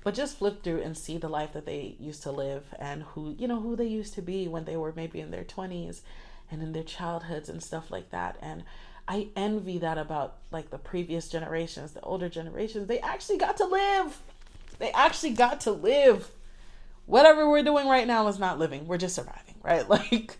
But just flip through and see the life that they used to live and who they used to be when they were maybe in their 20s and in their childhoods and stuff like that. And I envy that about like the previous generations, the older generations. They actually got to live. They actually got to live. Whatever we're doing right now is not living. We're just surviving, right? Like,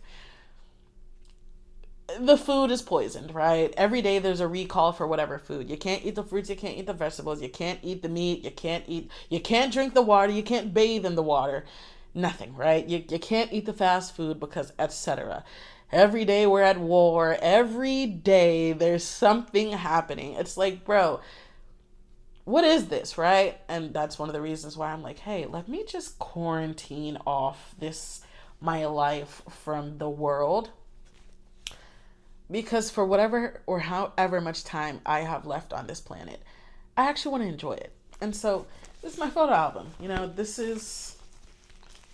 the food is poisoned, right? Every day there's a recall for whatever food. You can't eat the fruits, you can't eat the vegetables, you can't eat the meat, you can't drink the water, you can't bathe in the water. Nothing, right? You can't eat the fast food because etc. Every day we're at war. Every day there's something happening. It's like, bro, what is this, right? And that's one of the reasons why I'm like, hey, let me just quarantine off my life from the world. Because for whatever or however much time I have left on this planet, I actually want to enjoy it. And so this is my photo album. This is,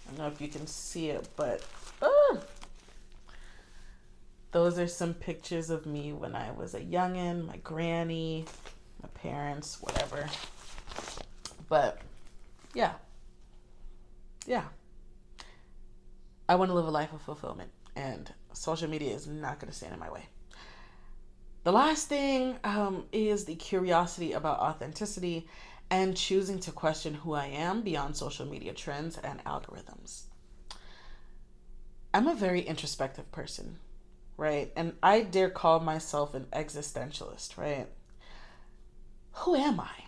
I don't know if you can see it, but those are some pictures of me when I was a youngin', my granny, my parents, whatever. But yeah. I want to live a life of fulfillment, and social media is not going to stand in my way. The last thing is the curiosity about authenticity and choosing to question who I am beyond social media trends and algorithms. I'm a very introspective person, right? And I dare call myself an existentialist, right? Who am I?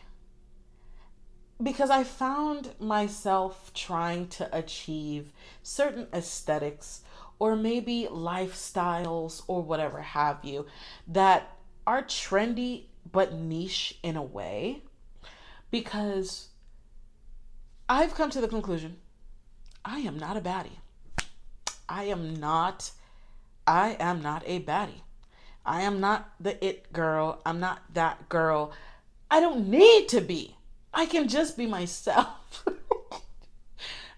Because I found myself trying to achieve certain aesthetics or maybe lifestyles or whatever have you that are trendy but niche in a way, because I've come to the conclusion I am not a baddie. I am not a baddie. I am not the it girl. I'm not that girl. I don't need to be. I can just be myself.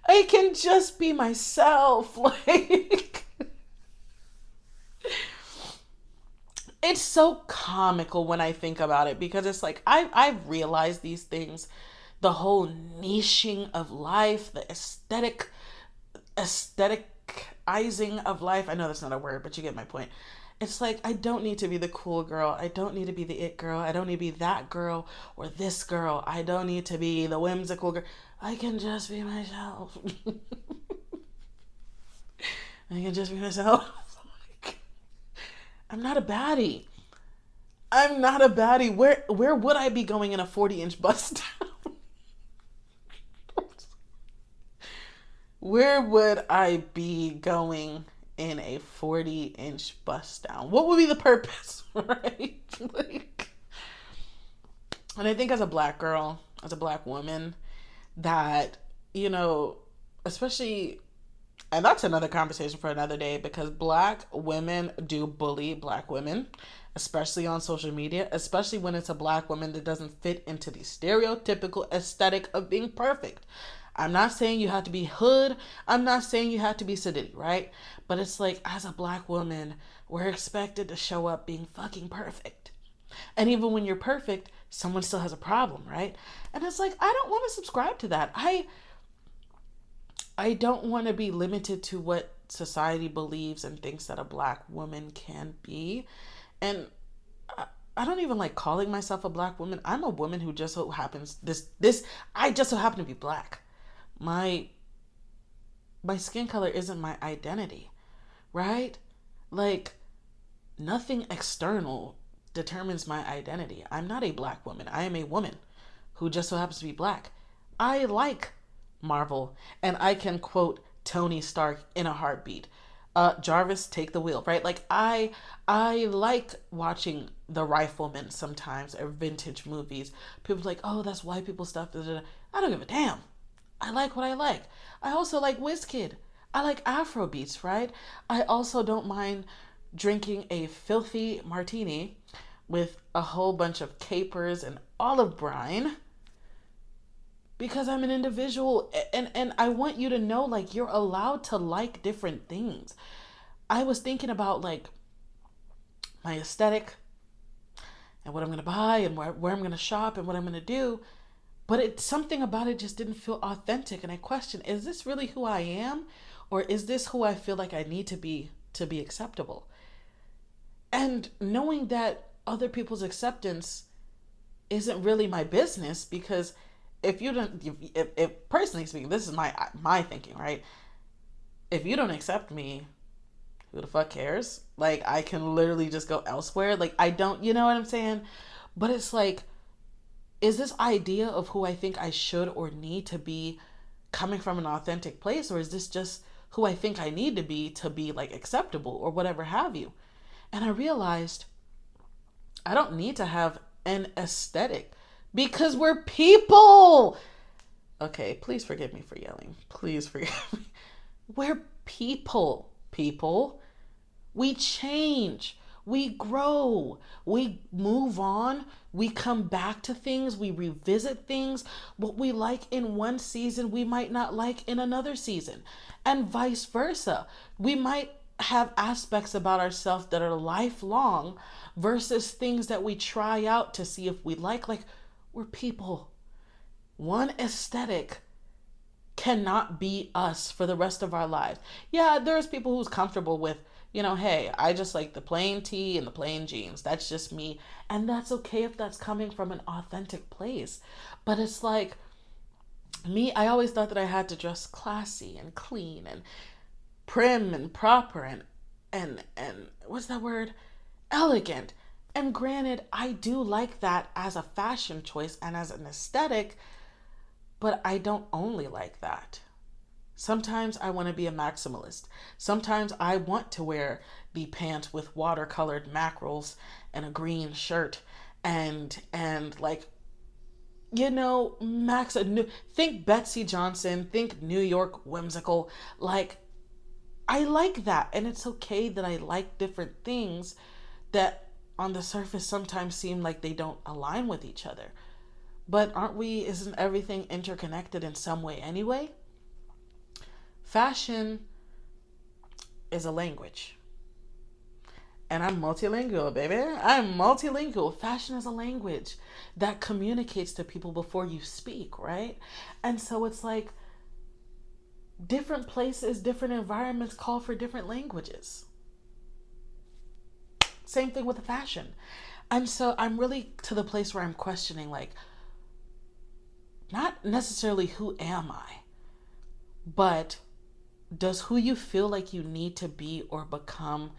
I can just be myself. Like, it's so comical when I think about it, because it's like I've realized these things, the whole niching of life, the aestheticizing of life. I know that's not a word, but you get my point. It's like, I don't need to be the cool girl. I don't need to be the it girl. I don't need to be that girl or this girl. I don't need to be the whimsical girl. I can just be myself. I can just be myself. I'm not a baddie. I'm not a baddie. Where would I be going in a 40-inch bust down? Where would I be going in a 40-inch bust down? What would be the purpose, right? And I think as a black girl, as a black woman, that, you know, especially, and that's another conversation for another day, because black women do bully black women, especially on social media, especially when it's a black woman that doesn't fit into the stereotypical aesthetic of being perfect. I'm not saying you have to be hood. I'm not saying you have to be sedity, right? But it's like, as a black woman, we're expected to show up being fucking perfect. And even when you're perfect, someone still has a problem, right? And it's like, I don't want to subscribe to that. I don't want to be limited to what society believes and thinks that a black woman can be. And I don't even like calling myself a black woman. I'm a woman who just so happens I just so happen to be black. My my skin color isn't my identity, right? Like, nothing external determines my identity. I'm not a black woman. I am a woman who just so happens to be black. I like Marvel, and I can quote Tony Stark in a heartbeat. Jarvis, take the wheel, right? Like, I like watching The Rifleman sometimes, or vintage movies. People are like, oh, that's white people stuff. Da, da, da. I don't give a damn. I like what I like. I also like WizKid. I like Afro beats, right? I also don't mind drinking a filthy martini with a whole bunch of capers and olive brine, because I'm an individual, and I want you to know, like, you're allowed to like different things. I was thinking about, like, my aesthetic and what I'm going to buy and where I'm going to shop and what I'm going to do. But it's something about it just didn't feel authentic. And I question, is this really who I am? Or is this who I feel like I need to be acceptable? And knowing that other people's acceptance isn't really my business, because if you don't, if personally speaking, this is my thinking, right? If you don't accept me, who the fuck cares? Like, I can literally just go elsewhere. Like, I don't, you know what I'm saying? But it's like, is this idea of who I think I should or need to be coming from an authentic place, or is this just who I think I need to be like acceptable or whatever have you? And I realized I don't need to have an aesthetic, because we're people. Okay, please forgive me for yelling. Please forgive me. We're people. People. We change. We grow. We move on. We come back to things. We revisit things. What we like in one season, we might not like in another season, and vice versa. We might have aspects about ourselves that are lifelong versus things that we try out to see if we like. Like, we're people. One aesthetic cannot be us for the rest of our lives. Yeah, there's people who's comfortable with, hey, I just like the plain tee and the plain jeans. That's just me. And that's okay if that's coming from an authentic place. But it's like, me, I always thought that I had to dress classy and clean and prim and proper and what's that word? Elegant. And granted, I do like that as a fashion choice and as an aesthetic, but I don't only like that. Sometimes I want to be a maximalist. Sometimes I want to wear the pants with watercolored mackerels and a green shirt and like, think Betsy Johnson, think New York whimsical. Like, I like that, and it's okay that I like different things that on the surface sometimes seem like they don't align with each other. But isn't everything interconnected in some way anyway? Fashion is a language. And I'm multilingual, baby. I'm multilingual. Fashion is a language that communicates to people before you speak, right? And so it's like, different places, different environments call for different languages. Same thing with the fashion. And so I'm really to the place where I'm questioning, like, not necessarily who am I, but does who you feel like you need to be or become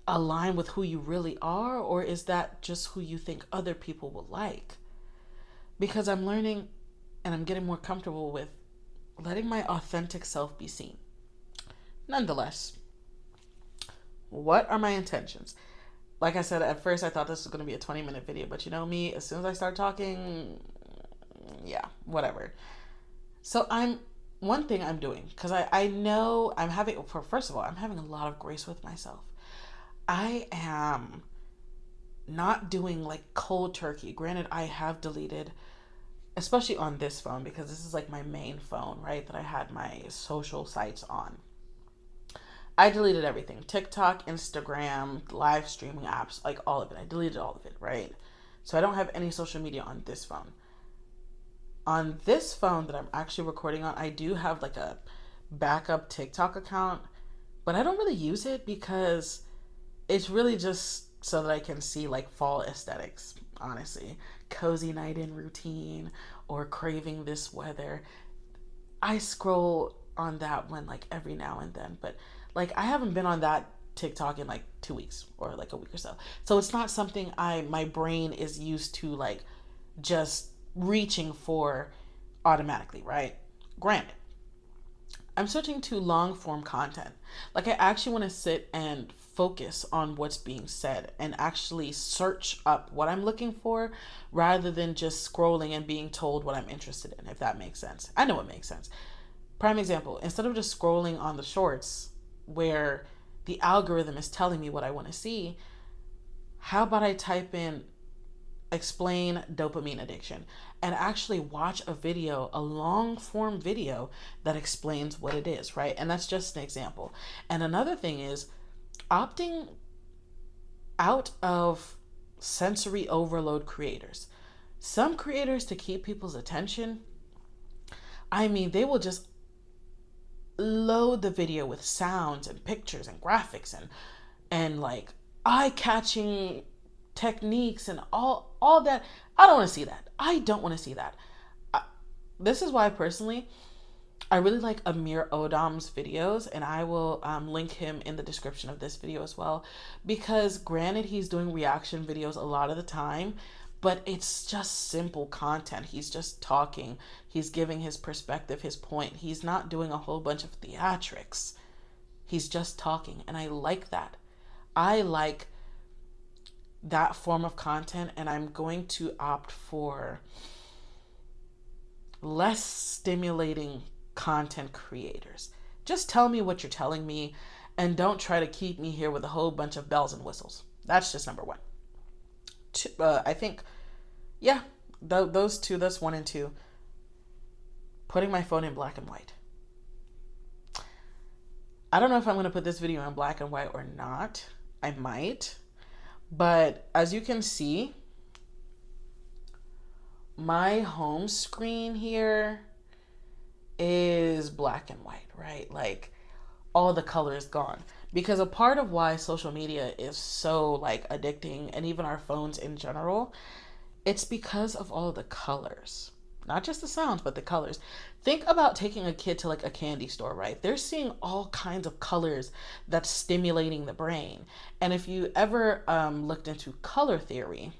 align with who you really are, or is that just who you think other people will like? Because I'm learning and I'm getting more comfortable with letting my authentic self be seen. Nonetheless, what are my intentions? Like I said, at first I thought this was going to be a 20-minute video, but you know me, as soon as I start talking, yeah, whatever. So I'm one thing I'm doing because I know I'm having first of all, I'm having a lot of grace with myself. I am not doing like cold turkey. Granted, I have deleted, especially on this phone, because this is like my main phone, right? That I had my social sites on. I deleted everything: TikTok, Instagram, live streaming apps, like all of it. I deleted all of it, right? So I don't have any social media on this phone. On this phone that I'm actually recording on, I do have like a backup TikTok account, but I don't really use it because it's really just so that I can see like fall aesthetics, honestly. Cozy night in routine or craving this weather. I scroll on that one like every now and then, but like I haven't been on that TikTok in like 2 weeks or like a week or so. So it's not something my brain is used to like just reaching for automatically, right? Granted, I'm switching to long form content. Like I actually want to sit and focus on what's being said and actually search up what I'm looking for rather than just scrolling and being told what I'm interested in, if that makes sense. I know it makes sense. Prime example, instead of just scrolling on the shorts where the algorithm is telling me what I want to see, how about I type in explain dopamine addiction and actually watch a video, a long form video that explains what it is, right? And that's just an example. And another thing is opting out of sensory overload creators. Some creators, to keep people's attention, I mean, they will just load the video with sounds and pictures and graphics and like eye-catching techniques and all that. I don't want to see that. I don't want to see that. This is why personally I really like Amir Odam's videos, and I will link him in the description of this video as well, because granted he's doing reaction videos a lot of the time, but it's just simple content. He's just talking, he's giving his perspective, his point. He's not doing a whole bunch of theatrics. He's just talking, and I like that. I like that form of content, and I'm going to opt for less stimulating content creators. Just tell me what you're telling me and don't try to keep me here with a whole bunch of bells and whistles. That's just number one. I think, yeah, those two, that's one and two. Putting my phone in black and white. I don't know if I'm going to put this video in black and white or not. I might. But as you can see, my home screen here is black and white, right? Like all the color is gone. Because a part of why social media is so like addicting, and even our phones in general, it's because of all the colors. Not just the sounds, but the colors. Think about taking a kid to like a candy store, right? They're seeing all kinds of colors that's stimulating the brain. And if you ever looked into color theory,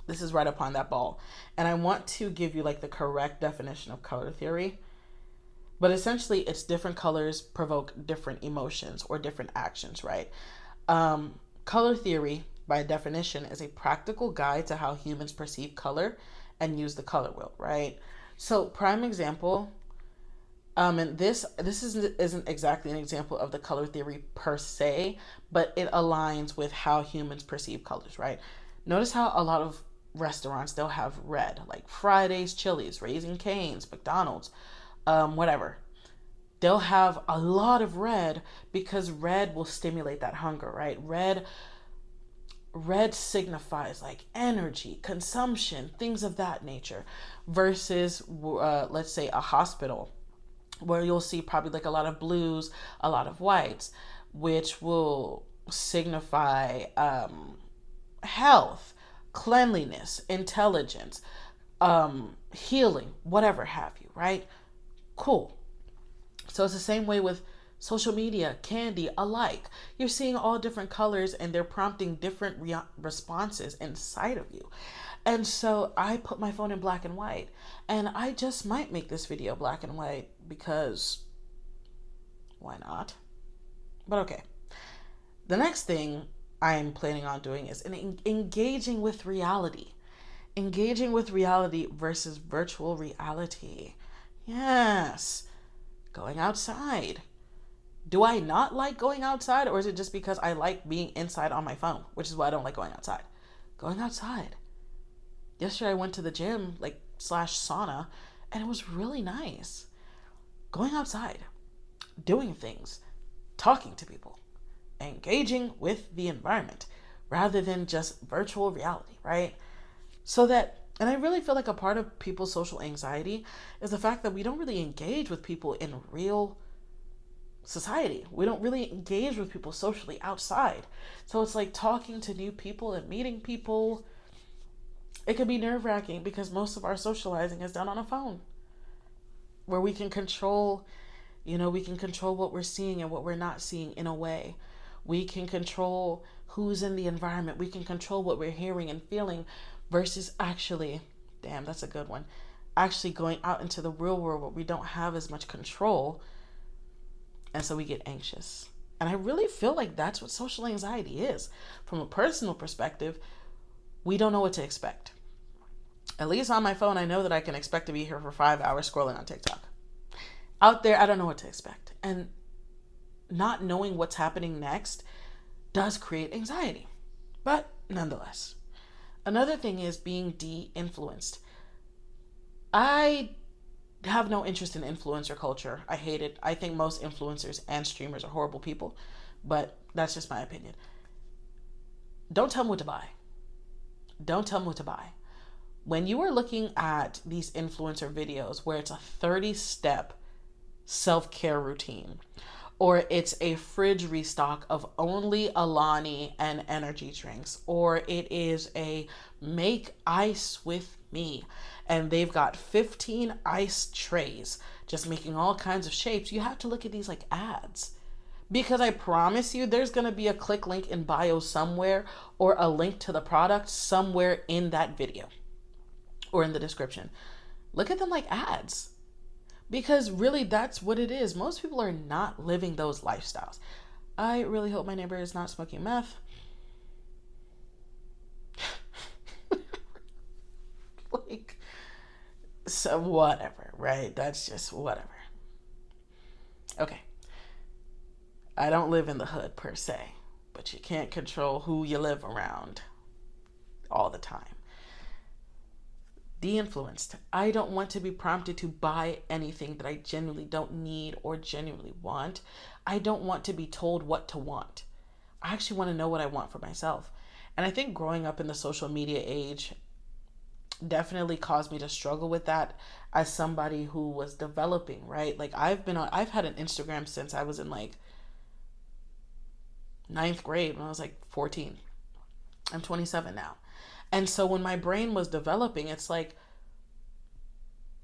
this is right upon that ball. And I want to give you like the correct definition of color theory. But essentially, it's different colors provoke different emotions or different actions, right? Color theory, by definition, is a practical guide to how humans perceive color and use the color wheel, right? So, prime example, and this isn't exactly an example of the color theory per se, but it aligns with how humans perceive colors, right? Notice how a lot of restaurants, they'll have red, like Fridays, Chili's, Raising Cane's, McDonald's, whatever. They'll have a lot of red because red will stimulate that hunger, right? Red signifies like energy, consumption, things of that nature, versus let's say a hospital where you'll see probably like a lot of blues, a lot of whites, which will signify health, cleanliness, intelligence, healing, whatever have you, right? Cool. So it's the same way with social media, candy, alike. You're seeing all different colors and they're prompting different responses inside of you. And so I put my phone in black and white, and I just might make this video black and white because why not? But okay. The next thing I'm planning on doing is engaging with reality. Engaging with reality versus virtual reality. Yes. Going outside. Do I not like going outside, or is it just because I like being inside on my phone, which is why I don't like going outside? Going outside. Yesterday I went to the gym, like slash sauna, and it was really nice. Going outside, doing things, talking to people, engaging with the environment rather than just virtual reality, right? So that, and I really feel like a part of people's social anxiety is the fact that we don't really engage with people in real society. We don't really engage with people socially outside. So it's like talking to new people and meeting people. It can be nerve wracking because most of our socializing is done on a phone where we can control, we can control what we're seeing and what we're not seeing in a way. We can control who's in the environment. We can control what we're hearing and feeling versus actually, damn, that's a good one, actually going out into the real world where we don't have as much control. And so we get anxious. And I really feel like that's what social anxiety is. From a personal perspective, we don't know what to expect. At least on my phone, I know that I can expect to be here for 5 hours scrolling on TikTok. Out there, I don't know what to expect. And not knowing what's happening next does create anxiety. But nonetheless, another thing is being de-influenced. I have no interest in influencer culture. I hate it. I think most influencers and streamers are horrible people, but that's just my opinion. Don't tell me what to buy. Don't tell me what to buy. When you are looking at these influencer videos where it's a 30-step self-care routine, or it's a fridge restock of only Alani and energy drinks, or it is a make ice with me, and they've got 15 ice trays just making all kinds of shapes, you have to look at these like ads. Because I promise you, there's going to be a click link in bio somewhere, or a link to the product somewhere in that video or in the description. Look at them like ads. Because really, that's what it is. Most people are not living those lifestyles. I really hope my neighbor is not smoking meth. Like, so whatever, right? That's just whatever. Okay. I don't live in the hood per se, but you can't control who you live around all the time. De-influenced. I don't want to be prompted to buy anything that I genuinely don't need or genuinely want. I don't want to be told what to want. I actually want to know what I want for myself. And I think growing up in the social media age definitely caused me to struggle with that as somebody who was developing, right? Like I've had an Instagram since I was in like 9th grade, when I was like 14. I'm 27 now. And so when my brain was developing, it's like,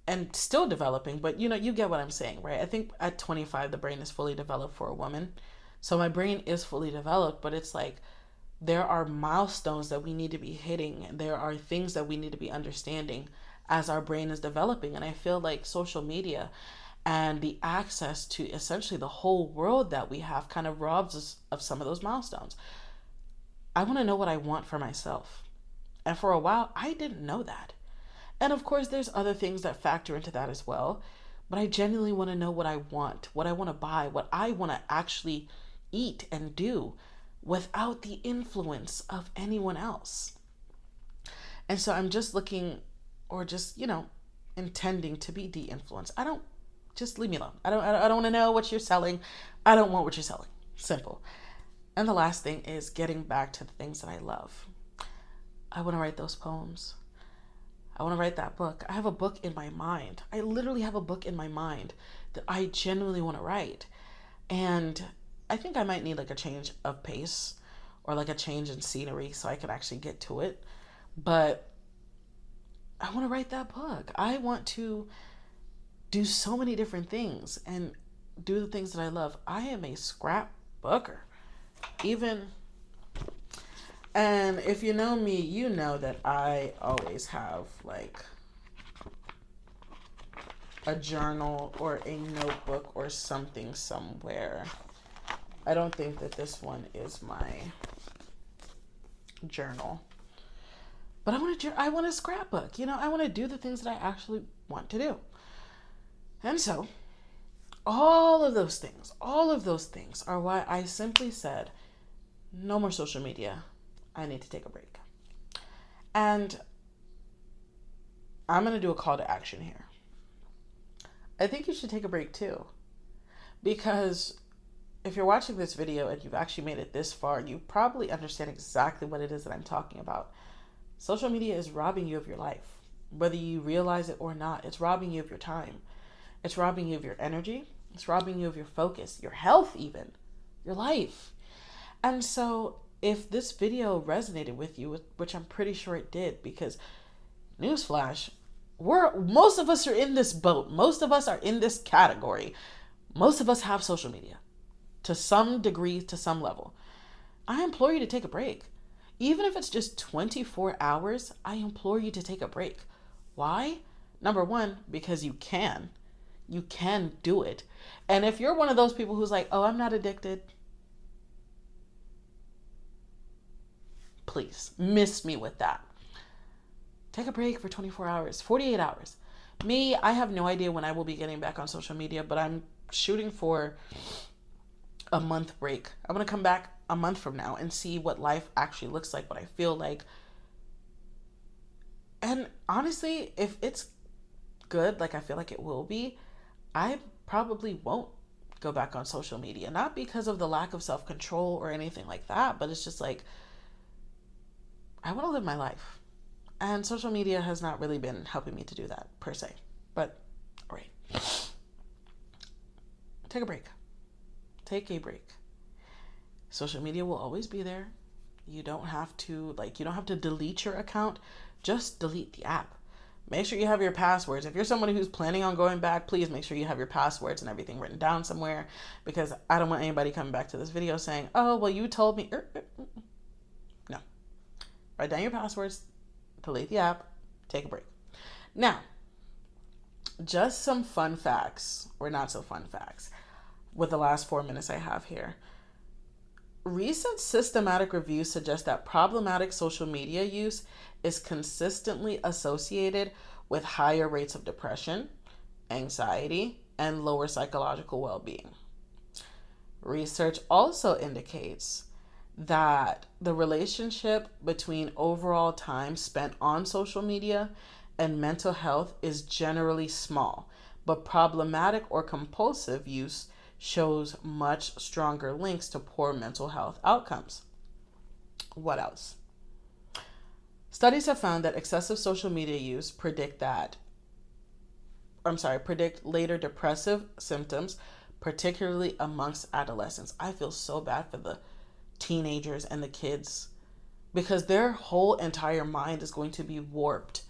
and still developing, but you get what I'm saying, right? I think at 25, the brain is fully developed for a woman. So my brain is fully developed, but it's like, there are milestones that we need to be hitting. And there are things that we need to be understanding as our brain is developing. And I feel like social media and the access to essentially the whole world that we have kind of robs us of some of those milestones. I want to know what I want for myself. And for a while, I didn't know that. And of course, there's other things that factor into that as well. But I genuinely want to know what I want, what I want to buy, what I want to actually eat and do without the influence of anyone else. And so I'm just looking, or just, intending to be de-influenced. Just leave me alone. I don't want to know what you're selling. I don't want what you're selling. Simple. And the last thing is getting back to the things that I love. I want to write those poems. I want to write that book. I have a book in my mind. I literally have a book in my mind that I genuinely want to write. And I think I might need like a change of pace or like a change in scenery so I can actually get to it. But I want to write that book. I want to do so many different things and do the things that I love. I am a scrapbooker. And if you know me, you know that I always have like a journal or a notebook or something somewhere. I don't think that this one is my journal. But I want a scrapbook. I want to do the things that I actually want to do. And so, all of those things are why I simply said, no more social media. I need to take a break. And I'm going to do a call to action here. I think you should take a break too. Because if you're watching this video and you've actually made it this far, you probably understand exactly what it is that I'm talking about. Social media is robbing you of your life. Whether you realize it or not, it's robbing you of your time. It's robbing you of your energy. It's robbing you of your focus, your health even, your life. And so if this video resonated with you, which I'm pretty sure it did, because newsflash, most of us are in this boat. Most of us are in this category. Most of us have social media to some degree, to some level. I implore you to take a break. Even if it's just 24 hours, I implore you to take a break. Why? Number one, because you can. You can do it. And if you're one of those people who's like, oh, I'm not addicted, please miss me with that. Take a break for 24 hours, 48 hours. Me, I have no idea when I will be getting back on social media, but I'm shooting for a month break. I'm going to come back a month from now and see what life actually looks like, what I feel like. And honestly, if it's good, like I feel like it will be, I probably won't go back on social media. Not because of the lack of self-control or anything like that, but it's just like, I want to live my life. And social media has not really been helping me to do that, per se. But, all right. Take a break. Take a break. Social media will always be there. You don't have to delete your account. Just delete the app. Make sure you have your passwords. If you're somebody who's planning on going back, please make sure you have your passwords and everything written down somewhere, because I don't want anybody coming back to this video saying, oh, well, you told me. No. Write down your passwords, delete the app, take a break. Now, just some fun facts, or not so fun facts, with the last 4 minutes I have here. Recent systematic reviews suggest that problematic social media use is consistently associated with higher rates of depression, anxiety, and lower psychological well-being. Research also indicates that the relationship between overall time spent on social media and mental health is generally small, but problematic or compulsive use shows much stronger links to poor mental health outcomes. What else? Studies have found that excessive social media use predict later depressive symptoms, particularly amongst adolescents. I feel so bad for the teenagers and the kids, because their whole entire mind is going to be warped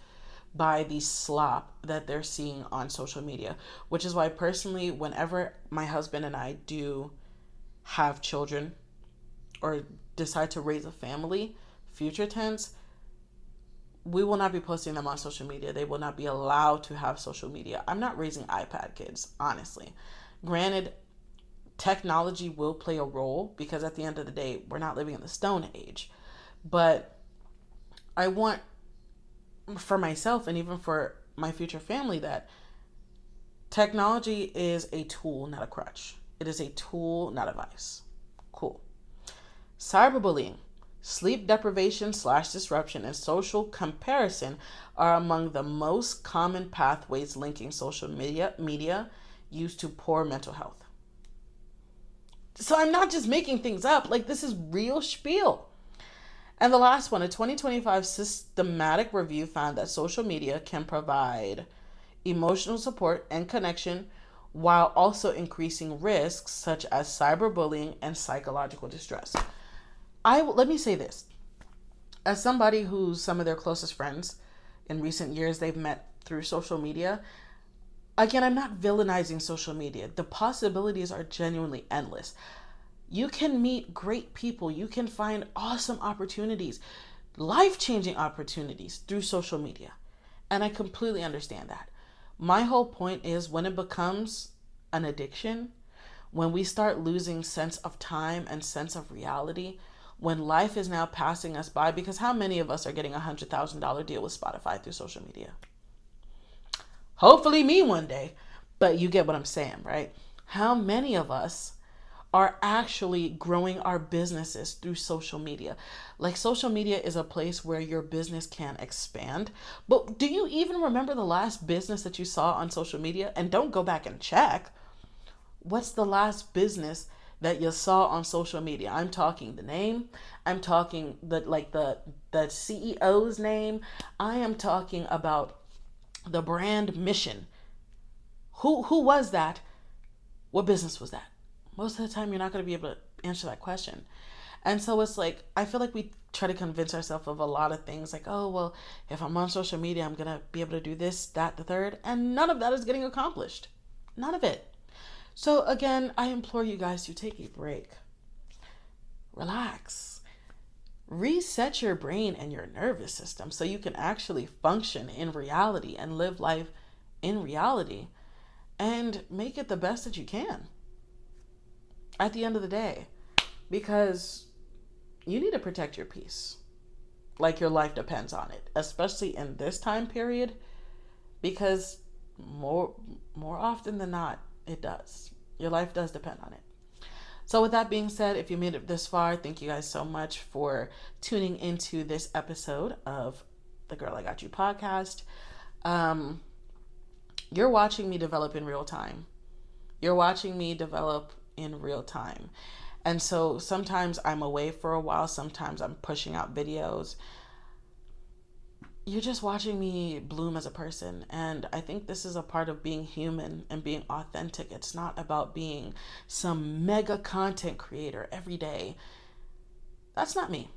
by the slop that they're seeing on social media, which is why personally, whenever my husband and I do have children or decide to raise a family, future tense, we will not be posting them on social media. They will not be allowed to have social media. I'm not raising iPad kids, honestly. Granted, technology will play a role, because at the end of the day, we're not living in the Stone Age. But I want, for myself and even for my future family, that technology is a tool, not a crutch. It is a tool, not a vice. Cool. Cyberbullying, sleep deprivation / disruption, and social comparison are among the most common pathways linking social media use to poor mental health. So I'm not just making things up. Like, this is real spiel. And the last one, a 2025 systematic review found that social media can provide emotional support and connection while also increasing risks such as cyberbullying and psychological distress. Let me say this. As somebody who's some of their closest friends in recent years they've met through social media, again, I'm not villainizing social media. The possibilities are genuinely endless. You can meet great people. You can find awesome opportunities, life-changing opportunities through social media. And I completely understand that. My whole point is, when it becomes an addiction, when we start losing sense of time and sense of reality, when life is now passing us by, because how many of us are getting a $100,000 deal with Spotify through social media? Hopefully me one day. But you get what I'm saying, right? How many of us are actually growing our businesses through social media? Like, social media is a place where your business can expand. But do you even remember the last business that you saw on social media? And don't go back and check. What's the last business that you saw on social media? I'm talking the name. I'm talking the CEO's name. I am talking about the brand mission. Who was that? What business was that? Most of the time, you're not going to be able to answer that question. And so it's like, I feel like we try to convince ourselves of a lot of things like, oh, well, if I'm on social media, I'm going to be able to do this, that, the third. And none of that is getting accomplished. None of it. So again, I implore you guys to take a break, relax, reset your brain and your nervous system so you can actually function in reality and live life in reality and make it the best that you can at the end of the day, because you need to protect your peace like your life depends on it, especially in this time period, because more often than not it does. Your life does depend on it. So with that being said, if you made it this far, thank you guys so much for tuning into this episode of the Girl I Got You podcast. You're watching me develop in real time. You're watching me develop in real time. And so sometimes I'm away for a while. Sometimes I'm pushing out videos. You're just watching me bloom as a person. And I think this is a part of being human and being authentic. It's not about being some mega content creator every day. That's not me.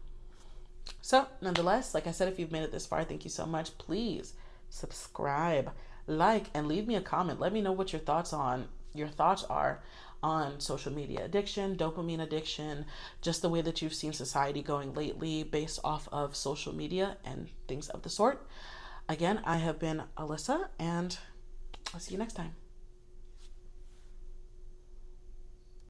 So nonetheless, like I said, if you've made it this far, thank you so much. Please subscribe, like, and leave me a comment. Let me know what your thoughts are on social media addiction, dopamine addiction, just the way that you've seen society going lately based off of social media and things of the sort. Again, I have been Alyssa, and I'll see you next time.